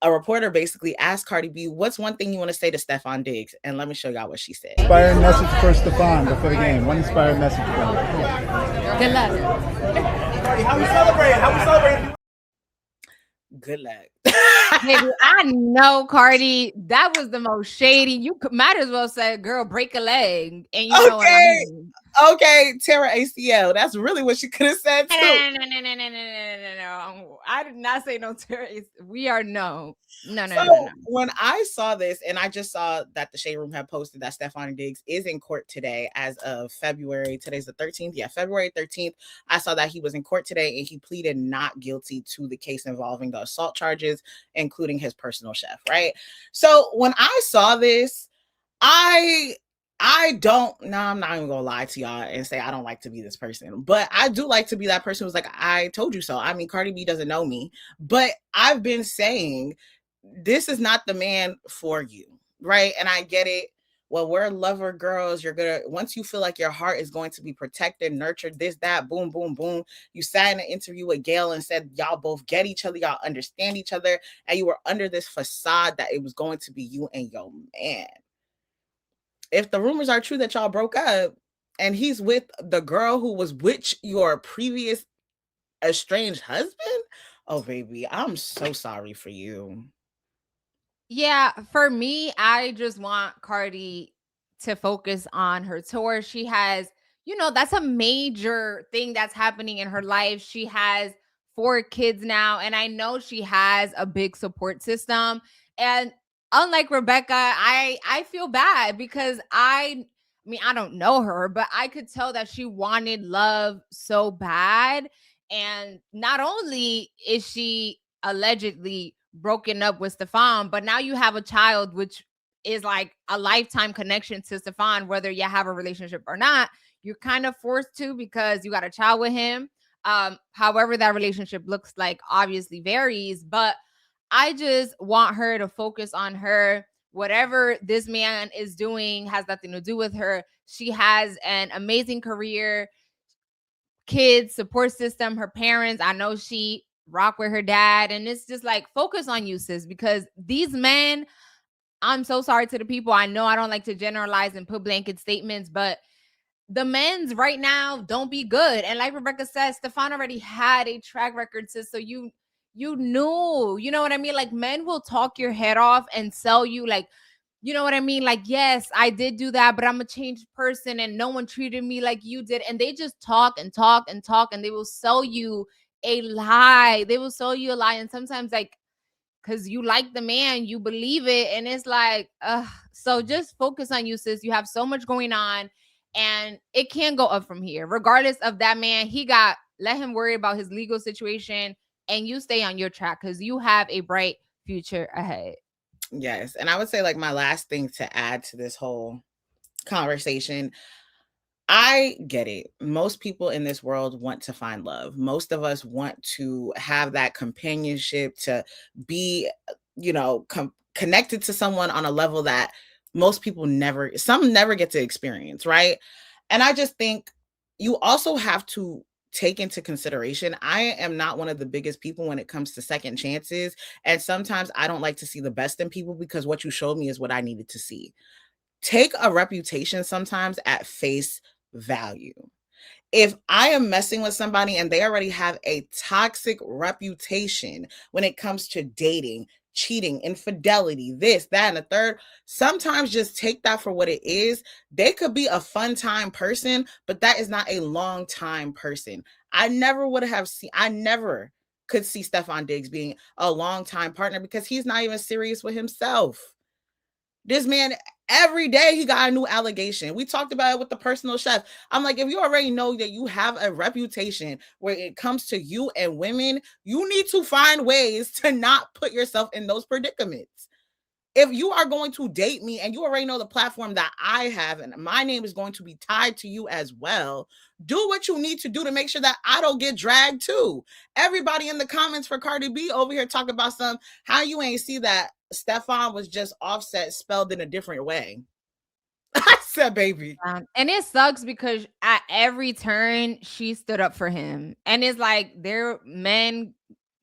a reporter basically asked Cardi B, what's one thing you want to say to Stefon Diggs? And let me show y'all what she said. Inspiring message for Stefon before the game. One inspiring message for him. Good luck. How we celebrate? Good luck. Baby, I know, Cardi. That was the most shady. You might as well say, "Girl, break a leg," and you know what I mean. Okay, Tara ACL. That's really what she could have said too. No. I did not say no, Tara. We are no. When I saw this, and I just saw that the Shade Room had posted that Stefon Diggs is in court today as of February. Today's the 13th. Yeah, February 13th. I saw that he was in court today and he pleaded not guilty to the case involving the assault charges, including his personal chef, right? So when I saw this, I'm not even gonna lie to y'all and say I don't like to be this person, but I do like to be that person who's like, I told you so. I mean, Cardi B doesn't know me, but I've been saying this is not the man for you, right? And I get it. Well, we're lover girls. You're gonna, once you feel like your heart is going to be protected, nurtured, this, that, boom, boom, boom. You sat in an interview with Gail and said y'all both get each other, y'all understand each other, and you were under this facade that it was going to be you and your man. If the rumors are true that y'all broke up and he's with the girl who was with your previous estranged husband, oh baby, I'm so sorry for you. Yeah, for me, I just want Cardi to focus on her tour. She has, that's a major thing that's happening in her life. She has 4 kids now, and I know she has a big support system. And unlike Rebecca, I feel bad because I mean, I don't know her, but I could tell that she wanted love so bad. And not only is she allegedly broken up with Stefon, but now you have a child, which is like a lifetime connection to Stefon, whether you have a relationship or not. You're kind of forced to because you got a child with him. However, that relationship looks like obviously varies, but I just want her to focus on her. Whatever this man is doing has nothing to do with her. She has an amazing career, kids, support system, her parents. I know she rock with her dad. And it's just like, focus on you, sis, because these men, I'm so sorry to the people. I know I don't like to generalize and put blanket statements, but the men's right now don't be good. And like Rebecca says, Stefon already had a track record, sis. So you knew, you know what I mean? Like, men will talk your head off and sell you like, you know what I mean? Like, yes, I did do that, but I'm a changed person and no one treated me like you did. And they just talk and talk and talk, and they will sell you a lie. They will sell you a lie. And sometimes, like, because you like the man, you believe it. And it's like, so just focus on you, sis. You have so much going on, and it can go up from here. Regardless of that man, let him worry about his legal situation, and you stay on your track because you have a bright future ahead. Yes. And I would say, like, my last thing to add to this whole conversation, I get it. Most people in this world want to find love. Most of us want to have that companionship, to be, connected to someone on a level that most people never get to experience, right? And I just think you also have to take into consideration, I am not one of the biggest people when it comes to second chances. And sometimes I don't like to see the best in people because what you showed me is what I needed to see. Take a reputation sometimes at face value. If I am messing with somebody and they already have a toxic reputation when it comes to dating, cheating, infidelity, this, that, and the third, sometimes just take that for what it is. They could be a fun time person, but that is not a long time person. I never could see Stefon Diggs being a long time partner because he's not even serious with himself. This man, every day he got a new allegation. We talked about it with the personal chef. I'm like, if you already know that you have a reputation where it comes to you and women, you need to find ways to not put yourself in those predicaments. If you are going to date me and you already know the platform that I have and my name is going to be tied to you as well, do what you need to do to make sure that I don't get dragged too. Everybody in the comments for Cardi B over here talk about how you ain't see that Stefon was just Offset spelled in a different way. I said, baby. And it sucks because at every turn she stood up for him. And it's like, they're men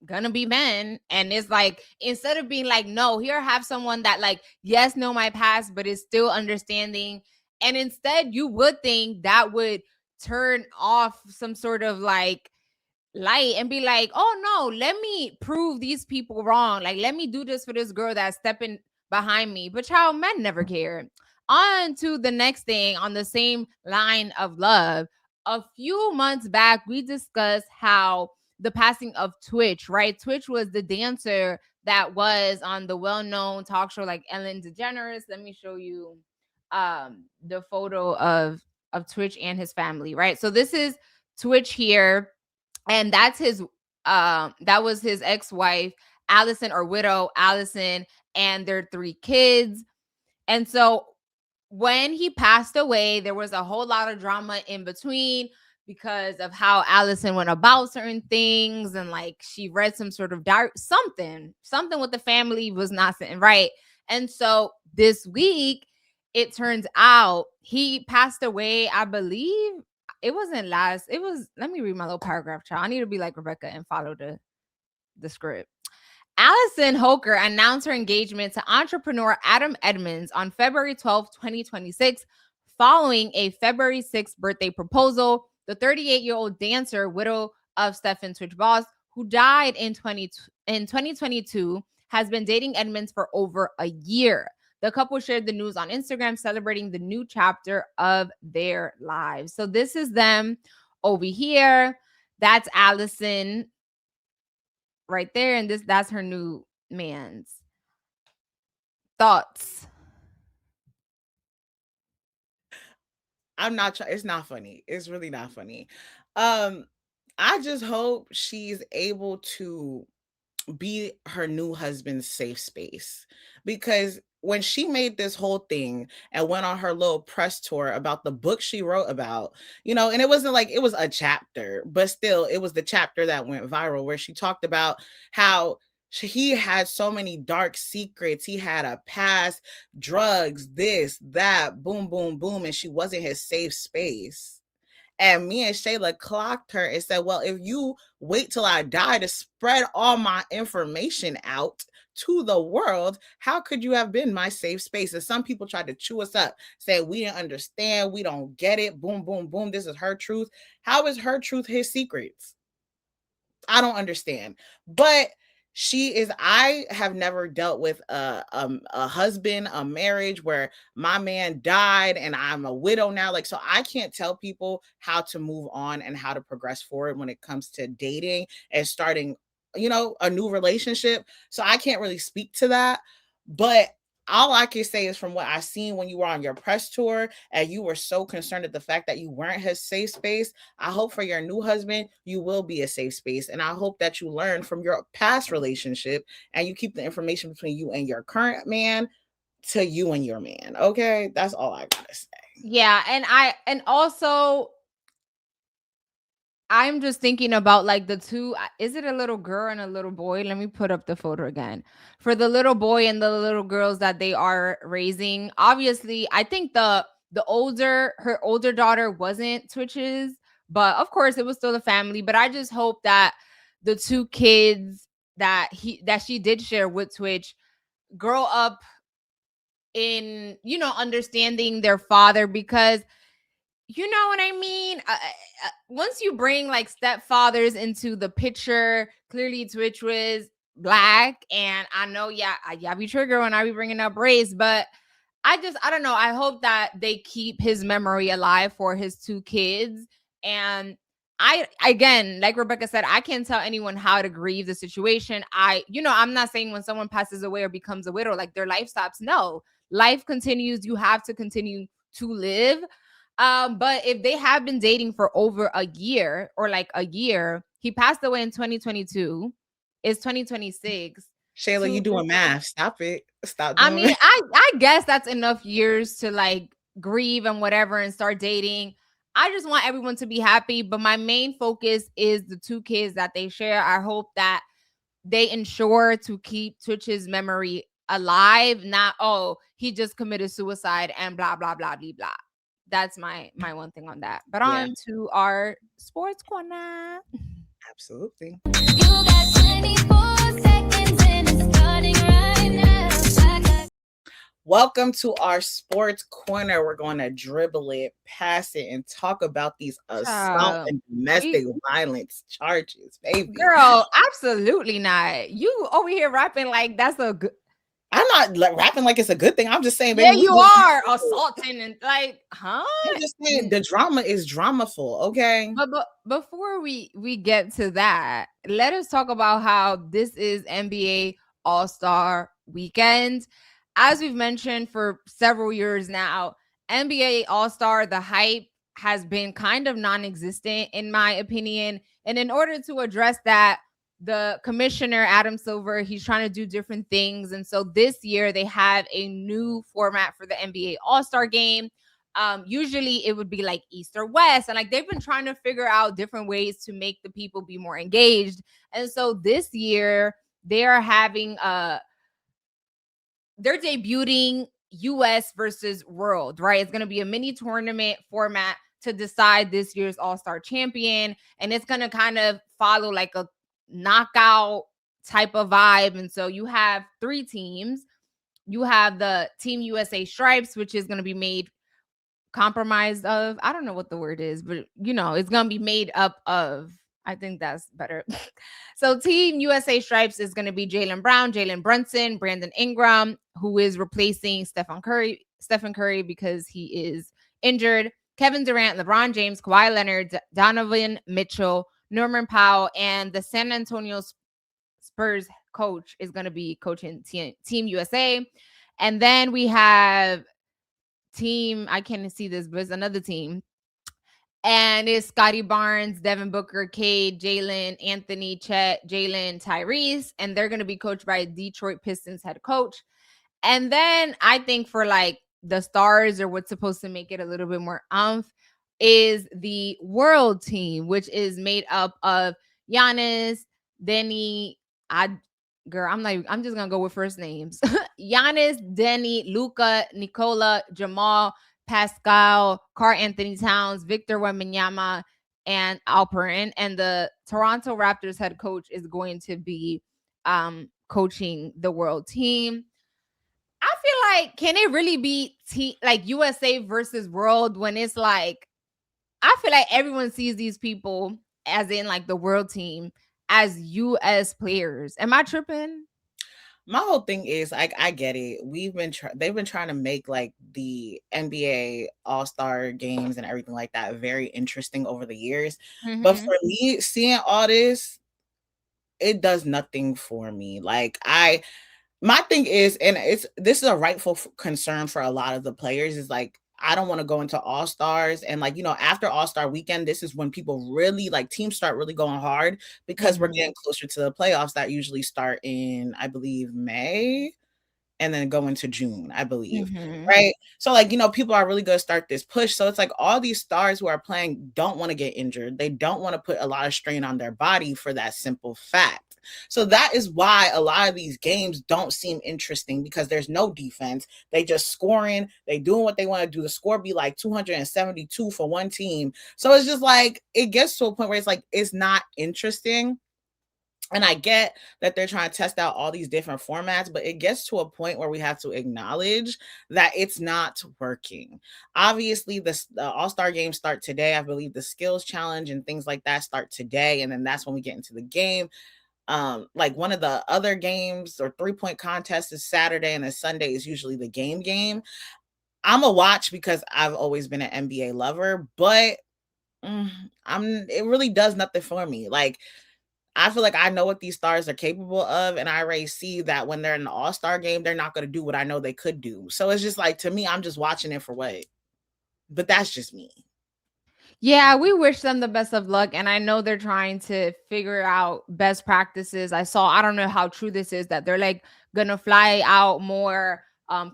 gonna be men. And it's like, instead of being like, no, here have someone that, like, yes, know my past, but is still understanding. And instead, you would think that would turn off some sort of like light and be like, oh no, let me prove these people wrong. Like, let me do this for this girl that's stepping behind me. But child, men never care. On to the next thing on the same line of love. A few months back, we discussed how the passing of Twitch, right? Twitch was the dancer that was on the well-known talk show like Ellen DeGeneres. Let me show you the photo of Twitch and his family, right? So this is Twitch here, and that's his that was his ex-wife, Allison, or widow Allison, and their 3 kids. And so when he passed away, there was a whole lot of drama in between because of how Allison went about certain things, and like she read some sort of something with the family was not sitting right. And so this week, it turns out he passed away. I believe it wasn't last. It was. Let me read my little paragraph, child. I need to be like Rebecca and follow the script. Allison Holker announced her engagement to entrepreneur Adam Edmonds on February 12, 2026, following a February 6th birthday proposal. The 38-year-old dancer, widow of Stefon Twitch boss, who died in 2022, has been dating Edmonds for over a year. The couple shared the news on Instagram, celebrating the new chapter of their lives. So this is them over here. That's Allison right there, and that's her new man's. Thoughts? It's not funny. It's really not funny. I just hope she's able to be her new husband's safe space, because when she made this whole thing and went on her little press tour about the book she wrote about, and it wasn't like it was a chapter, but still it was the chapter that went viral, where she talked about how he had so many dark secrets. He had a past, drugs, this, that, boom, boom, boom, and she wasn't his safe space. And me and Shayla clocked her and said, well, if you wait till I die to spread all my information out to the world, how could you have been my safe space? And some people tried to chew us up, saying we didn't understand, we don't get it, boom, boom, boom, this is her truth. How is her truth his secrets? I don't understand. But I have never dealt with a husband, a marriage where my man died and I'm a widow now. So I can't tell people how to move on and how to progress forward when it comes to dating and starting, a new relationship. So I can't really speak to that. But all I can say is from what I've seen when you were on your press tour and you were so concerned at the fact that you weren't his safe space, I hope for your new husband, you will be a safe space. And I hope that you learn from your past relationship and you keep the information between you and your current man to you and your man. Okay. That's all I gotta say. Yeah. And also, I'm just thinking about like the two. Is it a little girl and a little boy? Let me put up the photo again. For the little boy and the little girls that they are raising. Obviously, I think her older daughter wasn't Twitch's, but of course it was still a family. But I just hope that the two kids that she did share with Twitch grow up in, understanding their father, because you know what I mean? Once you bring like stepfathers into the picture, clearly Twitch was black. And I know, I be triggered when I be bringing up race, but I don't know. I hope that they keep his memory alive for his two kids. And again, like Rebecca said, I can't tell anyone how to grieve the situation. I'm not saying when someone passes away or becomes a widow, like their life stops. No, life continues. You have to continue to live. But if they have been dating for over a year or like a year, he passed away in 2022. It's 2026. Shayla, you doing math. Stop it. Stop doing I mean, I guess that's enough years to like grieve and whatever and start dating. I just want everyone to be happy. But my main focus is the two kids that they share. I hope that they ensure to keep Twitch's memory alive. Not, oh, he just committed suicide and blah, blah, blah, blah, blah. That's my one thing on that. But on to our sports corner. Absolutely. You got 24 seconds and it's starting right now. Welcome to our sports corner. We're going to dribble it, pass it, and talk about these assault and domestic violence charges, baby. Girl, absolutely not. You over here rapping like that's a good. I'm not rapping like it's a good thing. I'm just saying, baby. Yeah, you are assaulting and like, huh? I'm just saying the drama is dramaful, okay? But before we get to that, let us talk about how this is NBA All-Star Weekend. As we've mentioned for several years now, NBA All-Star, the hype has been kind of non-existent in my opinion. And in order to address that, the commissioner, Adam Silver, he's trying to do different things. And so this year they have a new format for the NBA All-Star game. Usually it would be like East or West. And like they've been trying to figure out different ways to make the people be more engaged. And so this year they are having they're debuting US versus World, right? It's going to be a mini tournament format to decide this year's All-Star champion. And it's going to kind of follow like a knockout type of vibe. And so you have three teams. You have the Team USA stripes, which is going to be made compromised of, I don't know what the word is, but it's going to be made up of, I think that's better. So Team USA stripes is going to be Jaylen Brown, Jalen Brunson, Brandon Ingram, who is replacing Stephen Curry because he is injured. Kevin Durant, LeBron James, Kawhi Leonard, Donovan Mitchell, Norman Powell, and the San Antonio Spurs coach is going to be coaching Team USA. And then we have I can't see this, but it's another team. And it's Scotty Barnes, Devin Booker, Cade, Jalen, Anthony, Chet, Jalen, Tyrese. And they're going to be coached by Detroit Pistons head coach. And then I think for like the stars, or what's supposed to make it a little bit more is the world team, which is made up of Giannis, Denny, I'm just gonna go with first names. Giannis, Denny, Luca, Nicola, Jamal, Pascal, Karl Anthony Towns, Victor Wembanyama, and Alperin. And the Toronto Raptors head coach is going to be coaching the world team. I feel like, can it really be like USA versus world when it's like, I feel like everyone sees these people as in like the world team as US players. Am I tripping? My whole thing is like, I get it. They've been trying to make like the NBA All-Star games and everything like that very interesting over the years. But for me, seeing all this, it does nothing for me. Like my thing is, and this is a rightful concern for a lot of the players, is like, I don't want to go into All-Stars. And like, after All-Star weekend, this is when people really like teams start really going hard because we're getting closer to the playoffs that usually start in, I believe, May and then go into June, I believe. Right. So like, people are really going to start this push. So it's like all these stars who are playing don't want to get injured. They don't want to put a lot of strain on their body for that simple fact. So that is why a lot of these games don't seem interesting, because there's no defense. They just scoring. They doing what they want to do. The score be like 272 for one team. So it's just like, it gets to a point where it's like, it's not interesting. And I get that they're trying to test out all these different formats, but it gets to a point where we have to acknowledge that it's not working. Obviously, the All-Star games start today. I believe the skills challenge and things like that start today. And then that's when we get into the game. Like one of the other games or 3-point contests is Saturday, and then Sunday is usually the game. I'm a watch because I've always been an NBA lover, but it really does nothing for me. Like, I feel like I know what these stars are capable of, and I already see that when they're in the All-Star game, they're not going to do what I know they could do. So it's just like, to me, I'm just watching it for what. But that's just me. Yeah, we wish them the best of luck. And I know they're trying to figure out best practices. I don't know how true this is, that they're like going to fly out more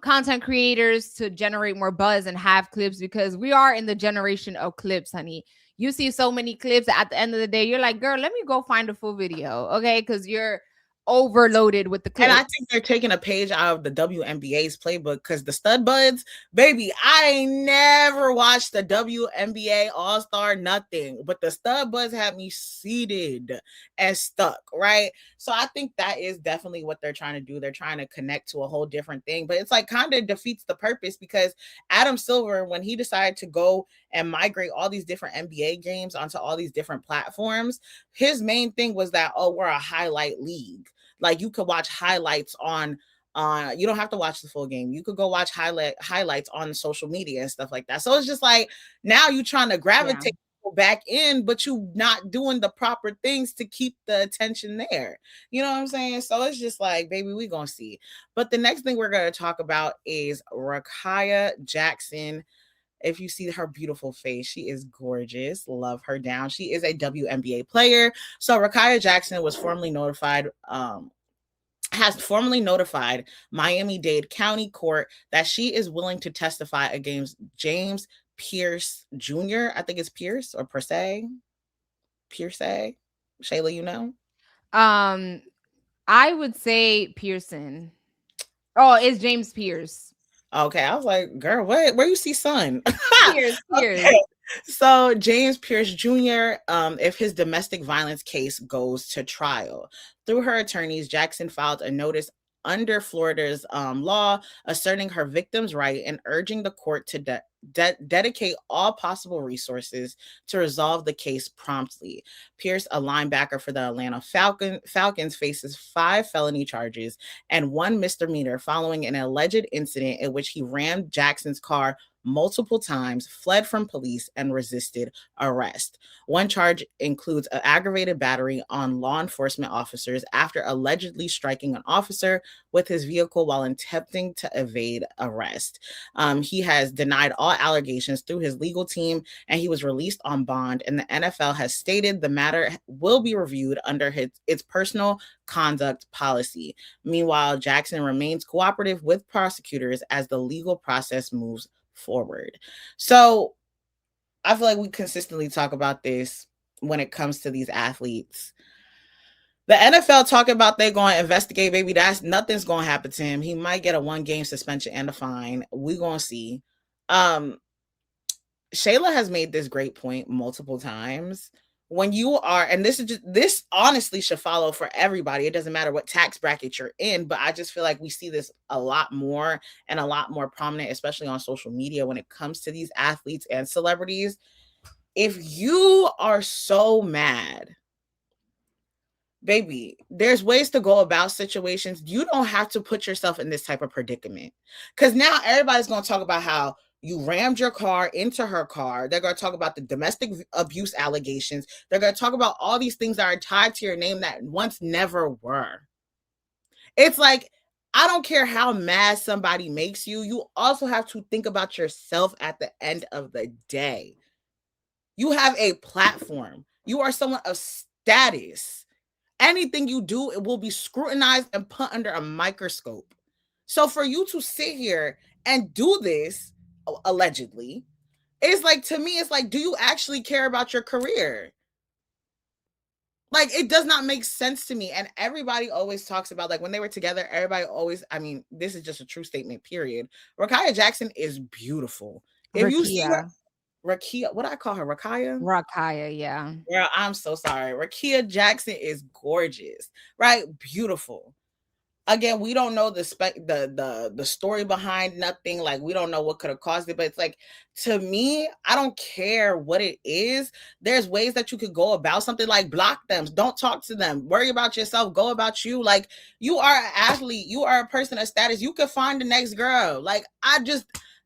content creators to generate more buzz and have clips, because we are in the generation of clips, honey. You see so many clips at the end of the day, you're like, girl, let me go find a full video. Okay. Because you're overloaded with the clips. And I think they're taking a page out of the WNBA's playbook, because the stud buds, baby, I ain't never watched the WNBA All-Star nothing, but the stud buds have me seated and stuck, right? So I think that is definitely what they're trying to do. They're trying to connect to a whole different thing, but it's like kind of defeats the purpose, because Adam Silver, when he decided to go and migrate all these different NBA games onto all these different platforms, his main thing was that, oh, we're a highlight league. Like, you could watch highlights on you don't have to watch the full game. You could go watch highlights on social media and stuff like that. So it's just like, now you're trying to gravitate people back in, but you not doing the proper things to keep the attention there. You know what I'm saying? So it's just like, baby, we gonna see. But the next thing we're gonna talk about is Rickea Jackson. If you see her beautiful face, she is gorgeous. Love her down. She is a WNBA player. So Rickea Jackson was has formally notified Miami-Dade County Court that she is willing to testify against James Pearce Jr. I think it's Pierce or Pearce. Shayla, you know? I would say Pearson. Oh, it's James Pearce. Okay, I was like, girl, what? Where you see son? Pearce. Okay. So James Pearce Jr., if his domestic violence case goes to trial, through her attorneys, Jackson filed a notice under Florida's law, asserting her victim's right and urging the court to dedicate all possible resources to resolve the case promptly. Pearce, a linebacker for the Atlanta Falcons, faces 5 felony charges and 1 misdemeanor following an alleged incident in which he rammed Jackson's car multiple times, fled from police, and resisted arrest. One charge includes an aggravated battery on law enforcement officers after allegedly striking an officer with his vehicle while attempting to evade arrest. He has denied all allegations through his legal team, and he was released on bond. And the NFL has stated the matter will be reviewed under its personal conduct policy. Meanwhile, Jackson remains cooperative with prosecutors as the legal process moves forward. So I feel like we consistently talk about this when it comes to these athletes. The NFL talking about they're going to investigate, baby. Nothing's going to happen to him. He might get a 1-game suspension and a fine. We're going to see. Shayla has made this great point multiple times. When you are, and this honestly should follow for everybody. It doesn't matter what tax bracket you're in, but I just feel like we see this a lot more and a lot more prominent, especially on social media when it comes to these athletes and celebrities. If you are so mad, baby, there's ways to go about situations. You don't have to put yourself in this type of predicament, because now everybody's going to talk about how you rammed your car into her car. They're going to talk about the domestic abuse allegations. They're going to talk about all these things that are tied to your name that once never were. It's like, I don't care how mad somebody makes you. You also have to think about yourself at the end of the day. You have a platform. You are someone of status. Anything you do, it will be scrutinized and put under a microscope. So for you to sit here and do this, allegedly, it's like, to me, it's like, do you actually care about your career? Like, it does not make sense to me. And everybody always talks about, like, when they were together, everybody always, I mean, this is just a true statement, period. Rickea Jackson is beautiful. If you see her, Rickea, what do I call her? Rickea, yeah. Girl, I'm so sorry. Rickea Jackson is gorgeous, right? Beautiful. Again, we don't know the story behind nothing. Like, we don't know what could have caused it, but it's like, to me, I don't care what it is. There's ways that you could go about something, like block them. Don't talk to them. Worry about yourself. Go about you. Like, you are an athlete. You are a person of status. You could find the next girl. Like,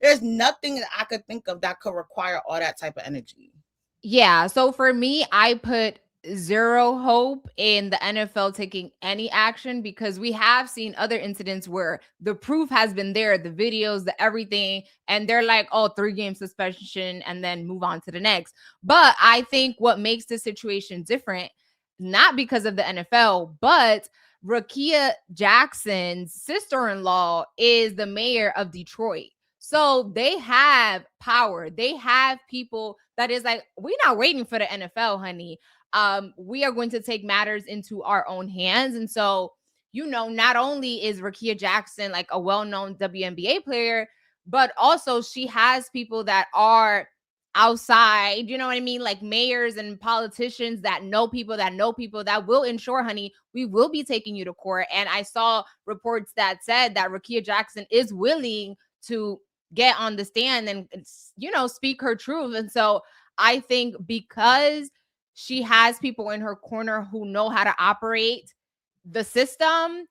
there's nothing that I could think of that could require all that type of energy. Yeah. So for me, I put zero hope in the NFL taking any action, because we have seen other incidents where the proof has been there, the videos, the everything, and they're like, oh, 3-game suspension, and then move on to the next. But I think what makes this situation different, not because of the NFL, but Rickea Jackson's sister-in-law is the mayor of Detroit. So they have power. They have people that is like, we're not waiting for the NFL, honey. We are going to take matters into our own hands. And so, not only is Rickea Jackson like a well-known WNBA player, but also she has people that are outside, you know what I mean? Like mayors and politicians that know people that will ensure, honey, we will be taking you to court. And I saw reports that said that Rickea Jackson is willing to get on the stand and, speak her truth. And so I think because she has people in her corner who know how to operate the system,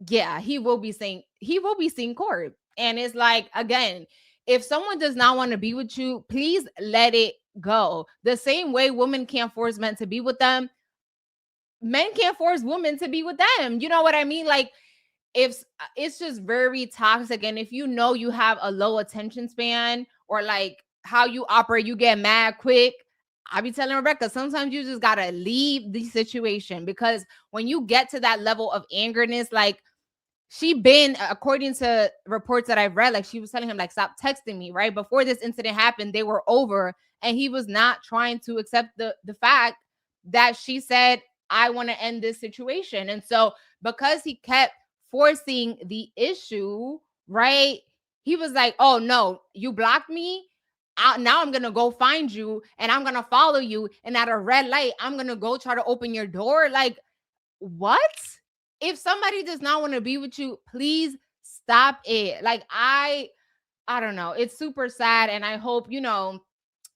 yeah, he will be seeing court. And it's like, again, if someone does not want to be with you, please let it go. The same way women can't force men to be with them, men can't force women to be with them. You know what I mean? Like, if it's just very toxic, and if you have a low attention span, or like how you operate, you get mad quick. I be telling Rebecca, sometimes you just gotta leave the situation, because when you get to that level of angerness, like according to reports that I've read, like she was telling him, like, stop texting me, right? Before this incident happened, they were over, and he was not trying to accept the fact that she said, I want to end this situation. And so because he kept forcing the issue, right? He was like, oh no, you blocked me. Now I'm going to go find you, and I'm going to follow you. And at a red light, I'm going to go try to open your door. Like, what? if somebody does not want to be with you, please stop it. Like I don't know. It's super sad. And I hope,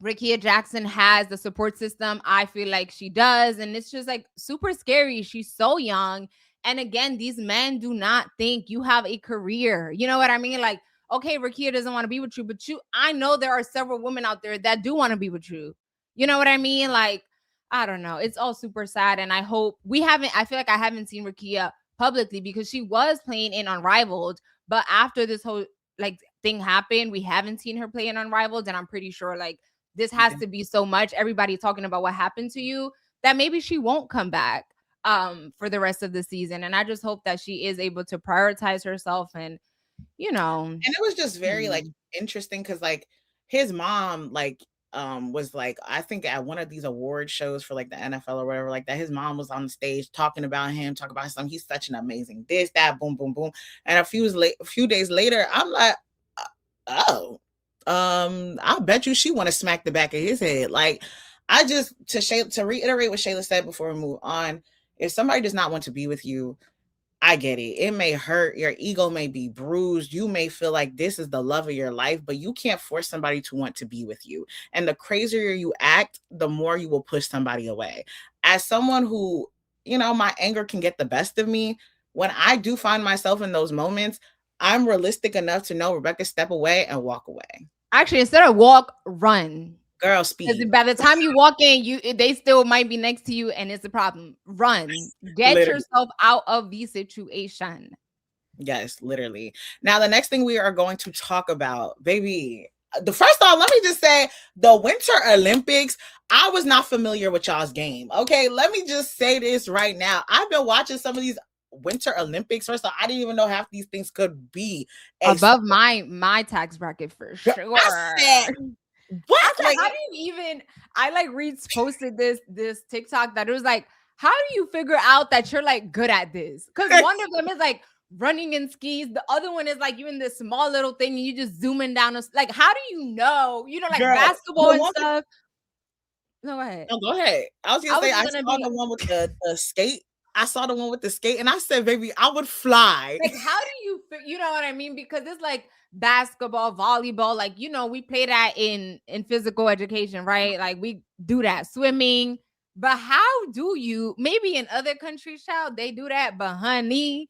Rickea Jackson has the support system. I feel like she does. And it's just like super scary. She's so young. And again, these men do not think you have a career. You know what I mean? Like, okay, Rickea doesn't want to be with you, but I know there are several women out there that do want to be with you. You know what I mean? Like, I don't know. It's all super sad. And I hope I feel like I haven't seen Rickea publicly because she was playing in Unrivaled. But after this whole like thing happened, we haven't seen her play in Unrivaled. And I'm pretty sure like this has to be so much. Everybody talking about what happened to you that maybe she won't come back for the rest of the season. And I just hope that she is able to prioritize herself and, And it was just very like interesting because like his mom was like, I think at one of these award shows for like the NFL or whatever like that, his mom was on the stage talking about his son. He's such an amazing this, that, boom, boom, boom. And a few days later, I'm like, oh, I bet you she want to smack the back of his head. Like, to reiterate what Shayla said before we move on, if somebody does not want to be with you, I get it. It may hurt. Your ego may be bruised. You may feel like this is the love of your life, but you can't force somebody to want to be with you. And the crazier you act, the more you will push somebody away. As someone who, my anger can get the best of me, when I do find myself in those moments, I'm realistic enough to know, Rebecca, step away and walk away. Actually, instead of walk, run. Girl, speed. By the time you walk in, they still might be next to you, and it's a problem. Run. Get Literally. yourself out of the situation. Yes, literally. Now, the next thing we are going to talk about, baby. The first off, let me just say the Winter Olympics. I was not familiar with y'all's game. Okay, let me just say this right now. I've been watching some of these Winter Olympics. First of all, I didn't even know half these things could be above my tax bracket for sure. What? Like, how do you even? I like posted this TikTok that it was like, how do you figure out that you're like good at this? Because one of them is like running in skis, the other one is like you in this small little thing and you just zooming down. Like, how do you know? Like girl, basketball and stuff. No, go ahead. No, go ahead. I was gonna say I saw the one with the skate. I saw the one with the skate, and I said, baby, I would fly. Like, how do you know what I mean? Because it's like basketball, volleyball, like, we play that in physical education, right? Like, we do that, swimming. But how do you, maybe in other countries, child, they do that, but honey,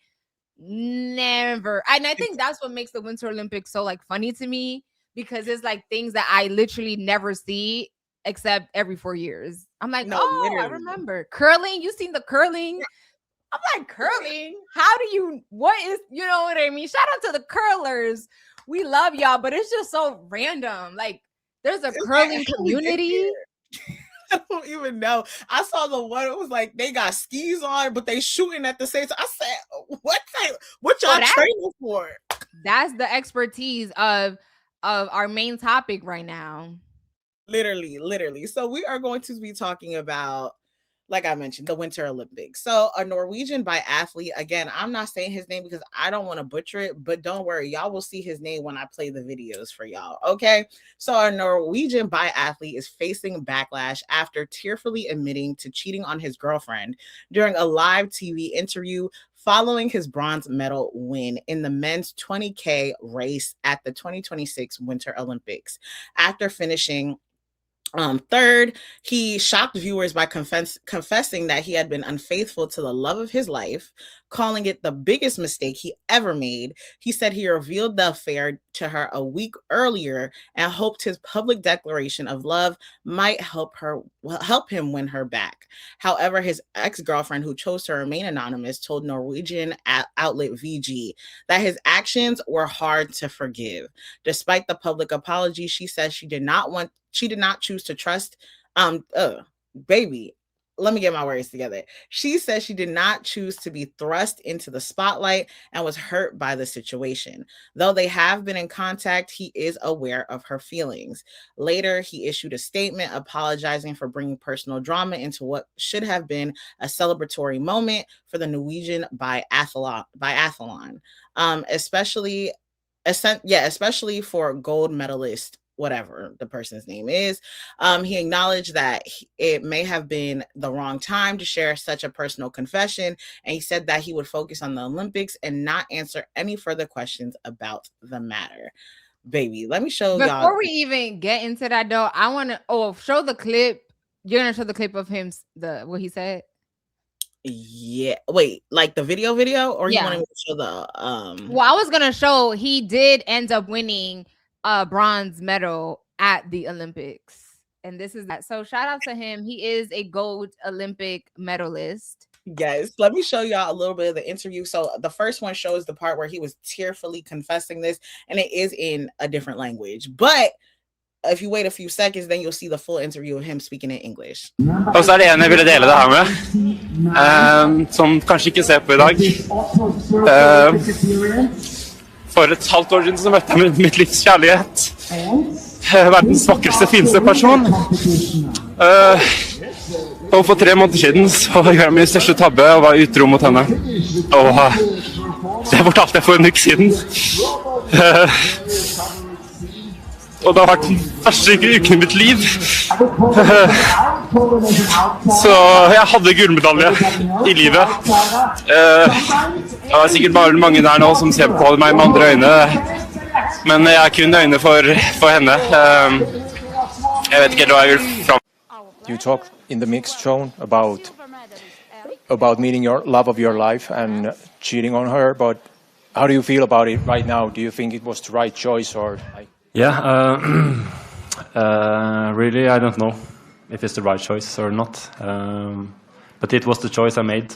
never. And I think that's what makes the Winter Olympics so like funny to me, because it's like things that I literally never see except every 4 years. I'm like, literally. I remember curling. You seen the curling? I'm like, curling? How do you, what is, you know what I mean? Shout out to the curlers. We love y'all, but it's just so random. Like, there's a curling community. I don't even know. I saw the one, it was like they got skis on, but they shooting at the same time. I said, what y'all training for? That's the expertise of our main topic right now. Literally. So we are going to be talking about, like I mentioned, the Winter Olympics. So a Norwegian biathlete, again, I'm not saying his name because I don't want to butcher it, but don't worry, y'all will see his name when I play the videos for y'all, okay? So a Norwegian biathlete is facing backlash after tearfully admitting to cheating on his girlfriend during a live TV interview following his bronze medal win in the men's 20K race at the 2026 Winter Olympics. After finishing third, he shocked viewers by confessing that he had been unfaithful to the love of his life, calling it the biggest mistake he ever made. He said he revealed the affair to her a week earlier and hoped his public declaration of love might help him win her back. However, his ex-girlfriend, who chose to remain anonymous, told Norwegian outlet VG that his actions were hard to forgive. Despite the public apology, she says she did not choose to trust, baby, let me get my words together. She says she did not choose to be thrust into the spotlight and was hurt by the situation. Though they have been in contact, he is aware of her feelings. Later, he issued a statement apologizing for bringing personal drama into what should have been a celebratory moment for the Norwegian biathlon, especially for gold medalist whatever the person's name is. He acknowledged that it may have been the wrong time to share such a personal confession, and he said that he would focus on the Olympics and not answer any further questions about the matter. Baby, let me show y'all. Before we even get into that, though, I want to show the clip. You're gonna show the clip of him, what he said. Yeah, wait, like the video, or you Yeah. want me to show the Well, I was gonna show he did end up winning a bronze medal at the Olympics, and this is that. So shout out to him. He is a gold Olympic medalist. Yes, let me show y'all a little bit of the interview. So the first one shows the part where he was tearfully confessing this, and it is in a different language. But if you wait a few seconds, then you'll see the full interview of him speaking in English. Og så det ene jeg ville dele det her med, som kanskje ikke ser på i dag. For et halvt år siden så møtte jeg mitt livs kjærlighet. Verdens vakreste, fineste person. Og for 3 måneder siden så gjorde jeg min største tabbe og var utro mot henne. Og det fortalte jeg for en uke siden. Og det har vært den første uken i mitt liv. Så jeg hadde gullmedalje i livet. Det er sikkert bare mange der nå som ser på meg med andre øyne. Men jeg har kun øyne for henne. Jeg vet ikke hva jeg vil fram. You talked in the mixed zone about meeting your love of your life and cheating on her, but how do you feel about it right now? Do you think it was the right choice or like? Yeah, really, I don't know if it's the right choice or not. But it was the choice I made.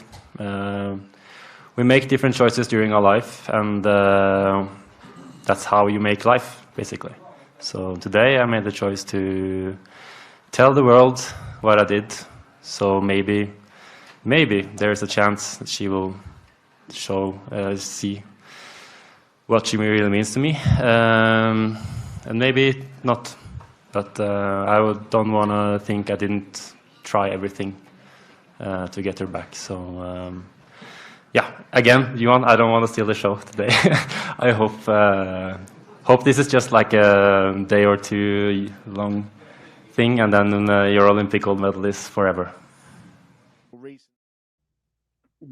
We make different choices during our life, and that's how you make life, basically. So today I made the choice to tell the world what I did. So maybe there's a chance that she will see what she really means to me. And maybe not, but I don't want to think I didn't try everything to get her back. So yeah, again, Johan, I don't want to steal the show today. I hope this is just like a day or two long thing, and then your Olympic gold medal is forever.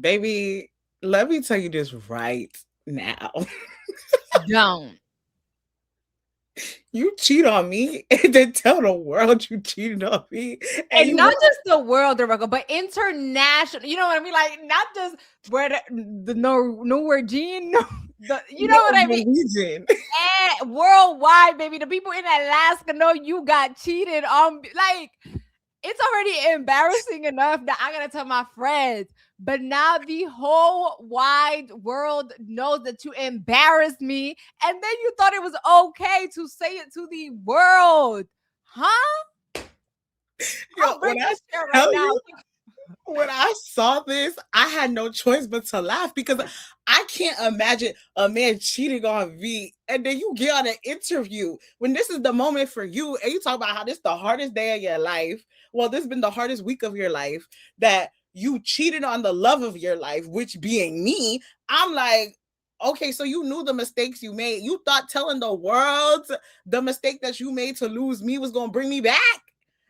Baby, let me tell you this right now. Don't. You cheat on me and then tell the world you cheated on me. And not just the world, Rickea, but international. You know what I mean? Like, not just where the Norwegian, you know what I mean? And worldwide, baby. The people in Alaska know you got cheated on. Like, it's already embarrassing enough that I gotta tell my friends. But now the whole wide world knows that you embarrassed me, and then you thought it was okay to say it to the world, huh? Yo, when I saw this, I had no choice but to laugh because I can't imagine a man cheating on me, and then you get on an interview when this is the moment for you, and you talk about how this is the hardest day of your life. Well, this has been the hardest week of your life, that you cheated on the love of your life, which being me. I'm like, okay, so you knew the mistakes you made. You thought telling the world the mistake that you made to lose me was going to bring me back.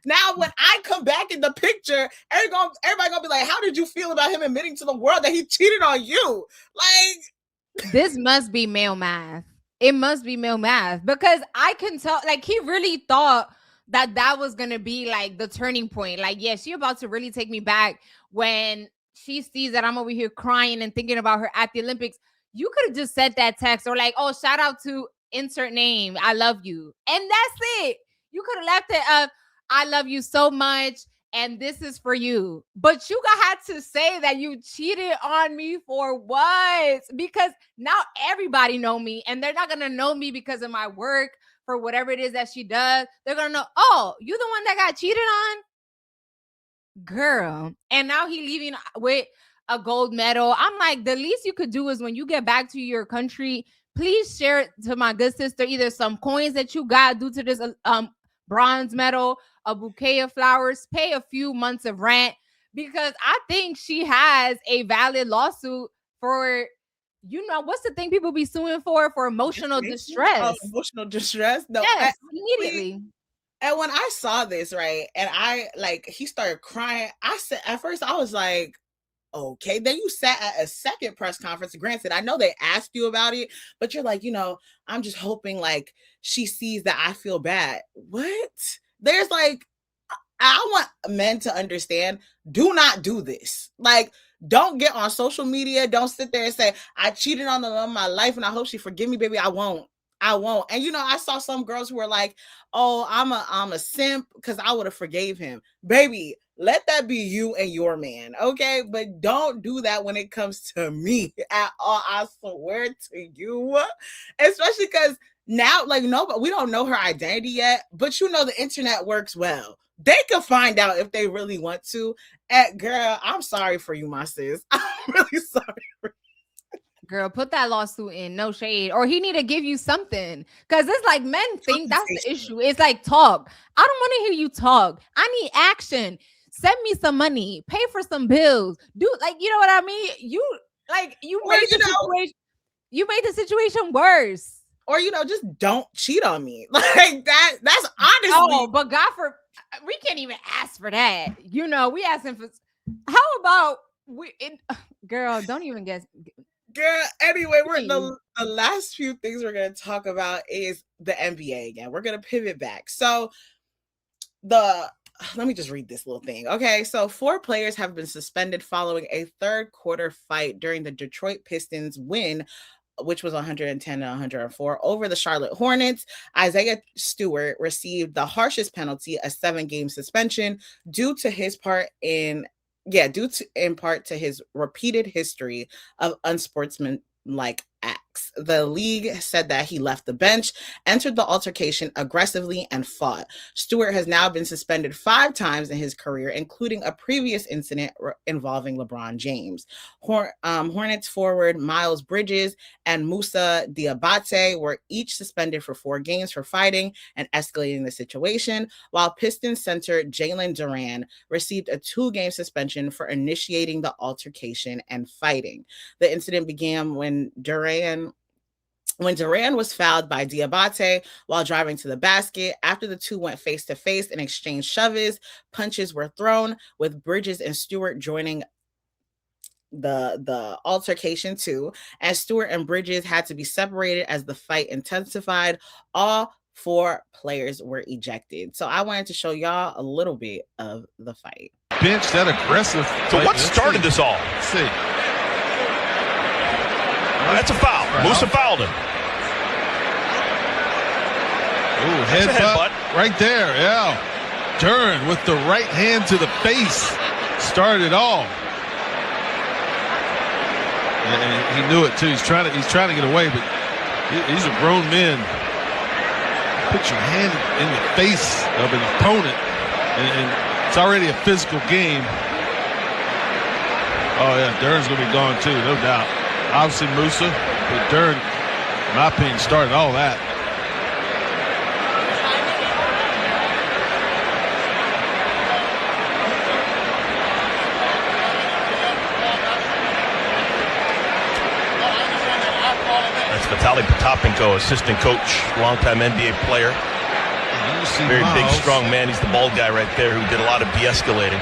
Now, when I come back in the picture, everybody gonna be like, how did you feel about him admitting to the world that he cheated on you? Like, this must be male math. It must be male math, because I can tell, like, he really thought that was gonna be like the turning point. Like, yeah, she about to really take me back when she sees that I'm over here crying and thinking about her at the Olympics. You could have just said that text, or like, oh, shout out to insert name, I love you, and that's it. You could have left it up, I love you so much, and this is for you. But you had to say that you cheated on me for what? Because now everybody know me, and they're not gonna know me because of my work, for whatever it is that she does. They're gonna know, oh, you the one that got cheated on, girl. And now he leaving with a gold medal. I'm like, the least you could do is when you get back to your country, please share it to my good sister, either some coins that you got due to this bronze medal, a bouquet of flowers, pay a few months of rent, because I think she has a valid lawsuit for You know, what's the thing people be suing for emotional distress? Oh, emotional distress. No, Yes, immediately. And when I saw this, right, and he started crying, I said, at first I was like, okay. Then you sat at a second press conference. Granted, I know they asked you about it, but you're like, I'm just hoping like she sees that I feel bad. What? There's like, I want men to understand, do not do this. Like, don't get on social media. Don't sit there and say, I cheated on the love of my life and I hope she forgive me, baby. I won't. And I saw some girls who were like, oh, I'm a simp because I would have forgave him. Baby, let that be you and your man, okay? But don't do that when it comes to me at all. I swear to you. Especially because now, but we don't know her identity yet, but the internet works well. They can find out if they really want to. Girl, I'm sorry for you, my sis. I'm really sorry for you. Girl, put that lawsuit in. No shade. Or he need to give you something. Because it's like men think that's the issue. It's like talk. I don't want to hear you talk. I need action. Send me some money. Pay for some bills. Do you know what I mean? You made the situation worse. Or just don't cheat on me. Like that's honestly. Oh, but God we can't even ask for that. We asking for. How about girl? Don't even guess. Girl, anyway, the last few things we're gonna talk about is the NBA again. We're gonna pivot back. So let me just read this little thing. Okay, so 4 players have been suspended following a third quarter fight during the Detroit Pistons win, which was 110 to 104 over the Charlotte Hornets. Isaiah Stewart received the harshest penalty, a 7-game suspension, due in part to his repeated history of unsportsmanlike acts. The league said that he left the bench, entered the altercation aggressively, and fought. Stewart has now been suspended 5 times in his career, including a previous incident involving LeBron James. Hornets forward Miles Bridges and Moussa Diabate were each suspended for 4 games for fighting and escalating the situation, while Pistons center Jalen Duran received a 2-game suspension for initiating the altercation and fighting. The incident began when Duran was fouled by Diabate while driving to the basket. After the two went face-to-face and exchanged shoves, punches were thrown, with Bridges and Stewart joining the altercation too, and Stewart and Bridges had to be separated as the fight intensified. All 4 players were ejected. So I wanted to show y'all a little bit of the fight. Bench that aggressive. So what started this all? Let's see. That's a foul. Moussa fouled him. Ooh, headbutt right there. Yeah. Duran with the right hand to the face started off. And he knew it too. He's trying to get away, but these are grown men. Put your hand in the face of an opponent, and it's already a physical game. Oh yeah, Duran's gonna be gone too, no doubt. Obviously Moussa, but Duran, in my opinion, started all that. Vitaly Potapenko, assistant coach, longtime NBA player. Very big, strong man. He's the bald guy right there who did a lot of de-escalating.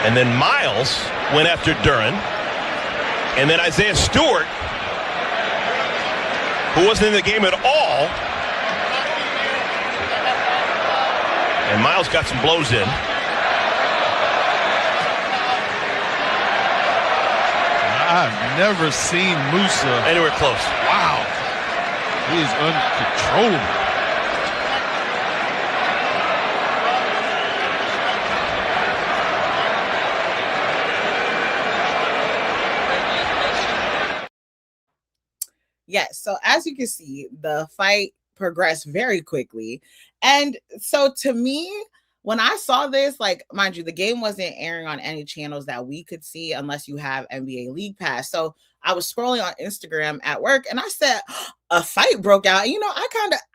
And then Miles went after Duran. And then Isaiah Stewart, who wasn't in the game at all. And Miles got some blows in. I've never seen Moussa anywhere close. Wow. He is uncontrollable. Yes, so as you can see, the fight progressed very quickly. And so to me, when I saw this, like, mind you, the game wasn't airing on any channels that we could see unless you have NBA League Pass. So I was scrolling on Instagram at work and I said, a fight broke out. You know,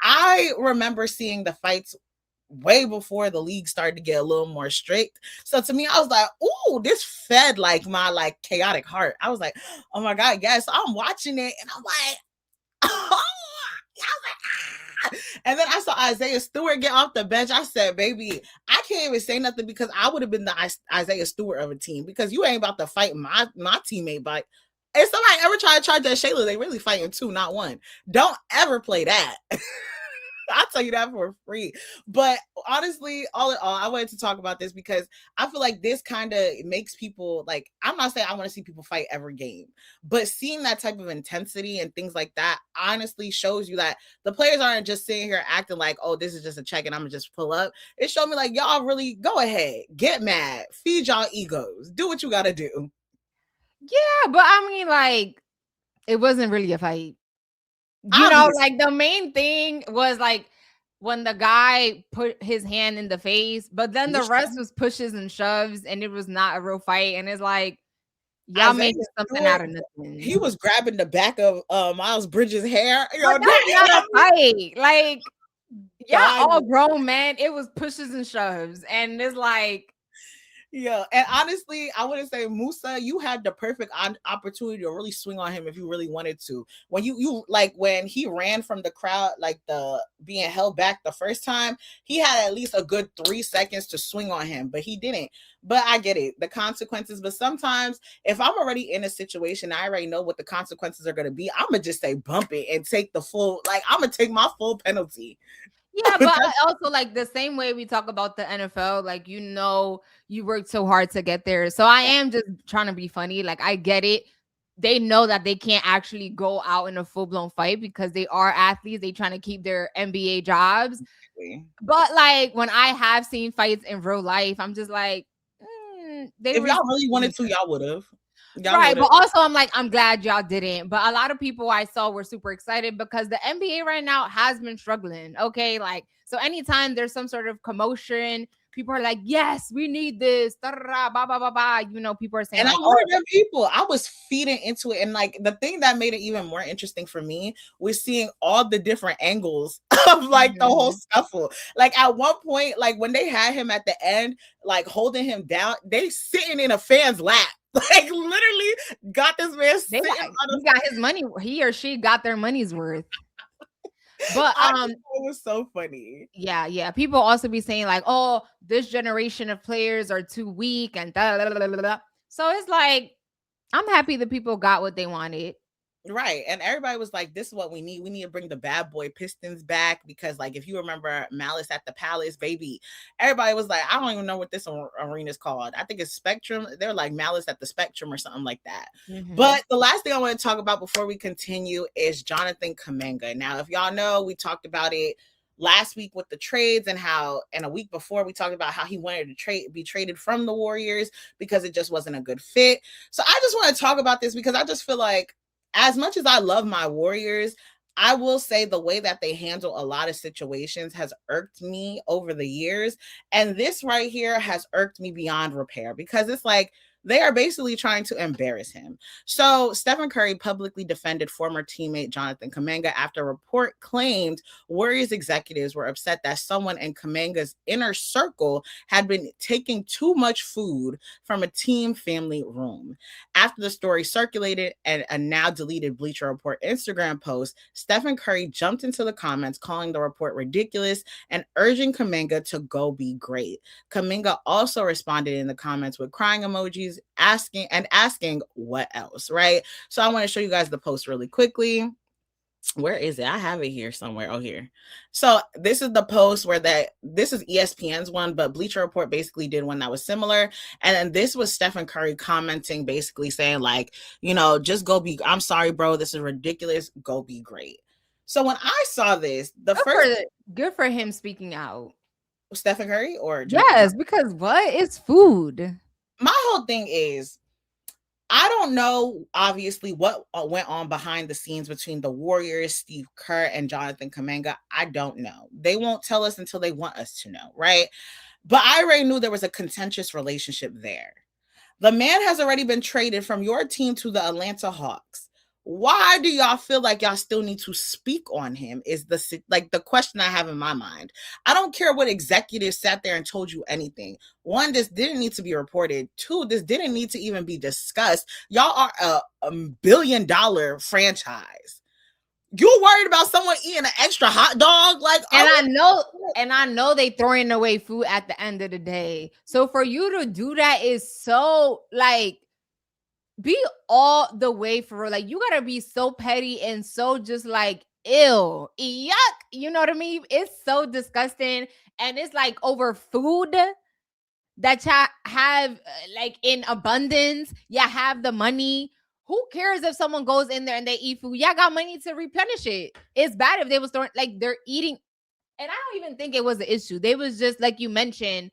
I remember seeing the fights way before the league started to get a little more strict. So to me, I was like, ooh, this fed like my like chaotic heart. I was like, oh my God, yes. So I'm watching it and I'm like, oh, and then I saw Isaiah Stewart get off the bench. I said, baby, I can't even say nothing because I would have been the Isaiah Stewart of a team because you ain't about to fight my teammate. But if somebody ever try to charge that Shayla, they really fighting two, not one. Don't ever play that. I'll tell you that for free. But honestly, all in all, I wanted to talk about this because I feel like this kind of makes people like, I'm not saying I want to see people fight every game, but seeing that type of intensity and things like that honestly shows you that the players aren't just sitting here acting like, oh, this is just a check and I'm gonna just pull up. It showed me like, y'all really go ahead, get mad, feed y'all egos, do what you gotta do. Yeah, but I mean, like, it wasn't really a fight. You know, like the main thing was like when the guy put his hand in the face, but then the rest was pushes and shoves, and it was not a real fight. And it's like, y'all making something out of nothing. He was grabbing the back of Miles Bridges' hair. That's not a fight. Like, yeah, all grown men. It was pushes and shoves, and it's like. Yeah, and honestly, I wouldn't say Musa, you had the perfect opportunity to really swing on him if you really wanted to. When you like when he ran from the crowd, like the being held back the first time, he had at least a good 3 seconds to swing on him, but he didn't. But I get it, the consequences. But sometimes if I'm already in a situation, I already know what the consequences are going to be. I'm gonna just say bump it and take the full, like I'm gonna take my full penalty. Yeah, but also like the same way we talk about the NFL, like, you know, you worked so hard to get there. So I am just trying to be funny. Like, I get it. They know that they can't actually go out in a full-blown fight because they are athletes. They trying to keep their NBA jobs. But like when I have seen fights in real life, I'm just like, if y'all really wanted to, y'all would have. Right, but also I'm like, I'm glad y'all didn't. But a lot of people I saw were super excited because the NBA right now has been struggling. Okay, like, so anytime there's some sort of commotion, people are like, yes, we need this. You know, people are saying, and like, I'm one of them people. I was feeding into it, and like the thing that made it even more interesting for me was seeing all the different angles of like the whole scuffle. Like at one point, like when they had him at the end, like holding him down, they sitting in a fan's lap. Like literally got this man he got his money. He or she got their money's worth. But it was so funny. Yeah. People also be saying like, oh, this generation of players are too weak and so it's like, I'm happy the people got what they wanted. Right. And everybody was like, this is what we need. We need to bring the bad boy Pistons back because, like, if you remember Malice at the Palace, baby, everybody was like, I don't even know what this arena is called. I think it's Spectrum. They're like Malice at the Spectrum or something like that. But the last thing I want to talk about before we continue is Jonathan Kuminga. Now, if y'all know, we talked about it last week with the trades and how, and a week before we talked about how he wanted to be traded from the Warriors because it just wasn't a good fit. So I just want to talk about this because I just feel like, as much as I love my Warriors, I will say the way that they handle a lot of situations has irked me over the years. And this right here has irked me beyond repair because it's like, they are basically trying to embarrass him. So Stephen Curry publicly defended former teammate Jonathan Kuminga after a report claimed Warriors executives were upset that someone in Kuminga's inner circle had been taking too much food from a team family room. After the story circulated and a now deleted Bleacher Report Instagram post, Stephen Curry jumped into the comments calling the report ridiculous and urging Kuminga to go be great. Kuminga also responded in the comments with crying emojis, asking what else, right? So I want to show you guys the post really quickly. Where is it? I have it here somewhere. Oh, here. So this is the post where this is ESPN's one, but Bleacher Report basically did one that was similar. And then this was Stephen Curry commenting, basically saying like, you know, just go be, I'm sorry, bro, this is ridiculous. Go be great. So when I saw this, good for him speaking out. Stephen Curry or yes, because what is food? My whole thing is, I don't know, obviously, what went on behind the scenes between the Warriors, Steve Kerr, and Jonathan Kuminga. I don't know. They won't tell us until they want us to know, right? But I already knew there was a contentious relationship there. The man has already been traded from your team to the Atlanta Hawks. Why do y'all feel like y'all still need to speak on him is the question I have in my mind. I don't care what executive sat there and told you anything. One, this didn't need to be reported. Two, this didn't need to even be discussed. Y'all are a $1 billion franchise. You worried about someone eating an extra hot dog? Like, and I know they throwing away food at the end of the day. So for you to do that is so like, be all the way for real. Like, you gotta be so petty and so just like, ew, yuck. You know what I mean? It's so disgusting. And it's like over food that y'all have like in abundance. Y'all have the money. Who cares if someone goes in there and they eat food? Y'all got money to replenish it. It's bad if they was throwing, like, they're eating. And I don't even think it was an issue. They was just, like you mentioned,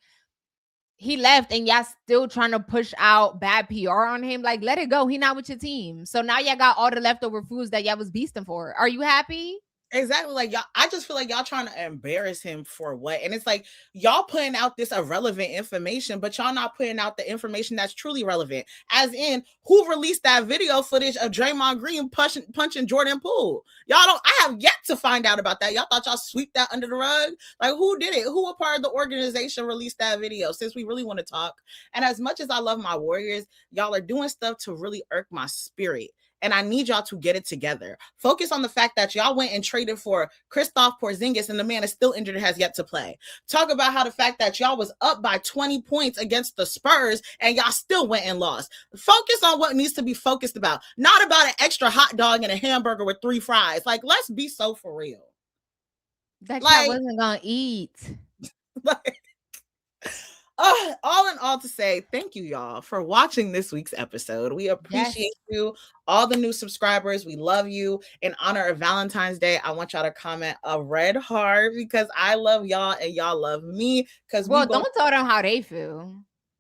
he left and y'all still trying to push out bad PR on him. Like, let it go. He not with your team. So now y'all got all the leftover foods that y'all was beasting for. Are you happy? Exactly. Like, y'all, I just feel like y'all trying to embarrass him for what? And it's like y'all putting out this irrelevant information, but y'all not putting out the information that's truly relevant. As in, who released that video footage of Draymond Green punching Jordan Poole? Y'all don't. I have yet to find out about that. Y'all thought y'all sweep that under the rug? Like, who did it? Who a part of the organization released that video? Since we really want to talk. And as much as I love my Warriors, y'all are doing stuff to really irk my spirit. And I need y'all to get it together. Focus on the fact that y'all went and traded for Kristaps Porzingis and the man is still injured and has yet to play. Talk about how the fact that y'all was up by 20 points against the Spurs and y'all still went and lost. Focus on what needs to be focused about. Not about an extra hot dog and a hamburger with 3 fries. Like, let's be so for real. That y'all wasn't gonna eat. Like, all in all, to say thank you, y'all, for watching this week's episode. We appreciate you, all the new subscribers. We love you. In honor of Valentine's Day, I want y'all to comment a red heart because I love y'all and y'all love me. Because don't tell them how they feel.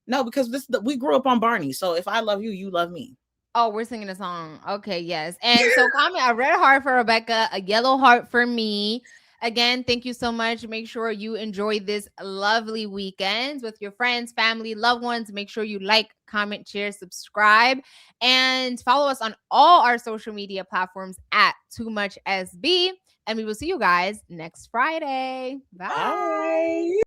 No, because we grew up on Barney. So if I love you, you love me. Oh, we're singing a song. Okay, yes. And so comment a red heart for Rebecca, a yellow heart for me. Again, thank you so much. Make sure you enjoy this lovely weekend with your friends, family, loved ones. Make sure you like, comment, share, subscribe, and follow us on all our social media platforms at Too Much SB. And we will see you guys next Friday. Bye. Bye.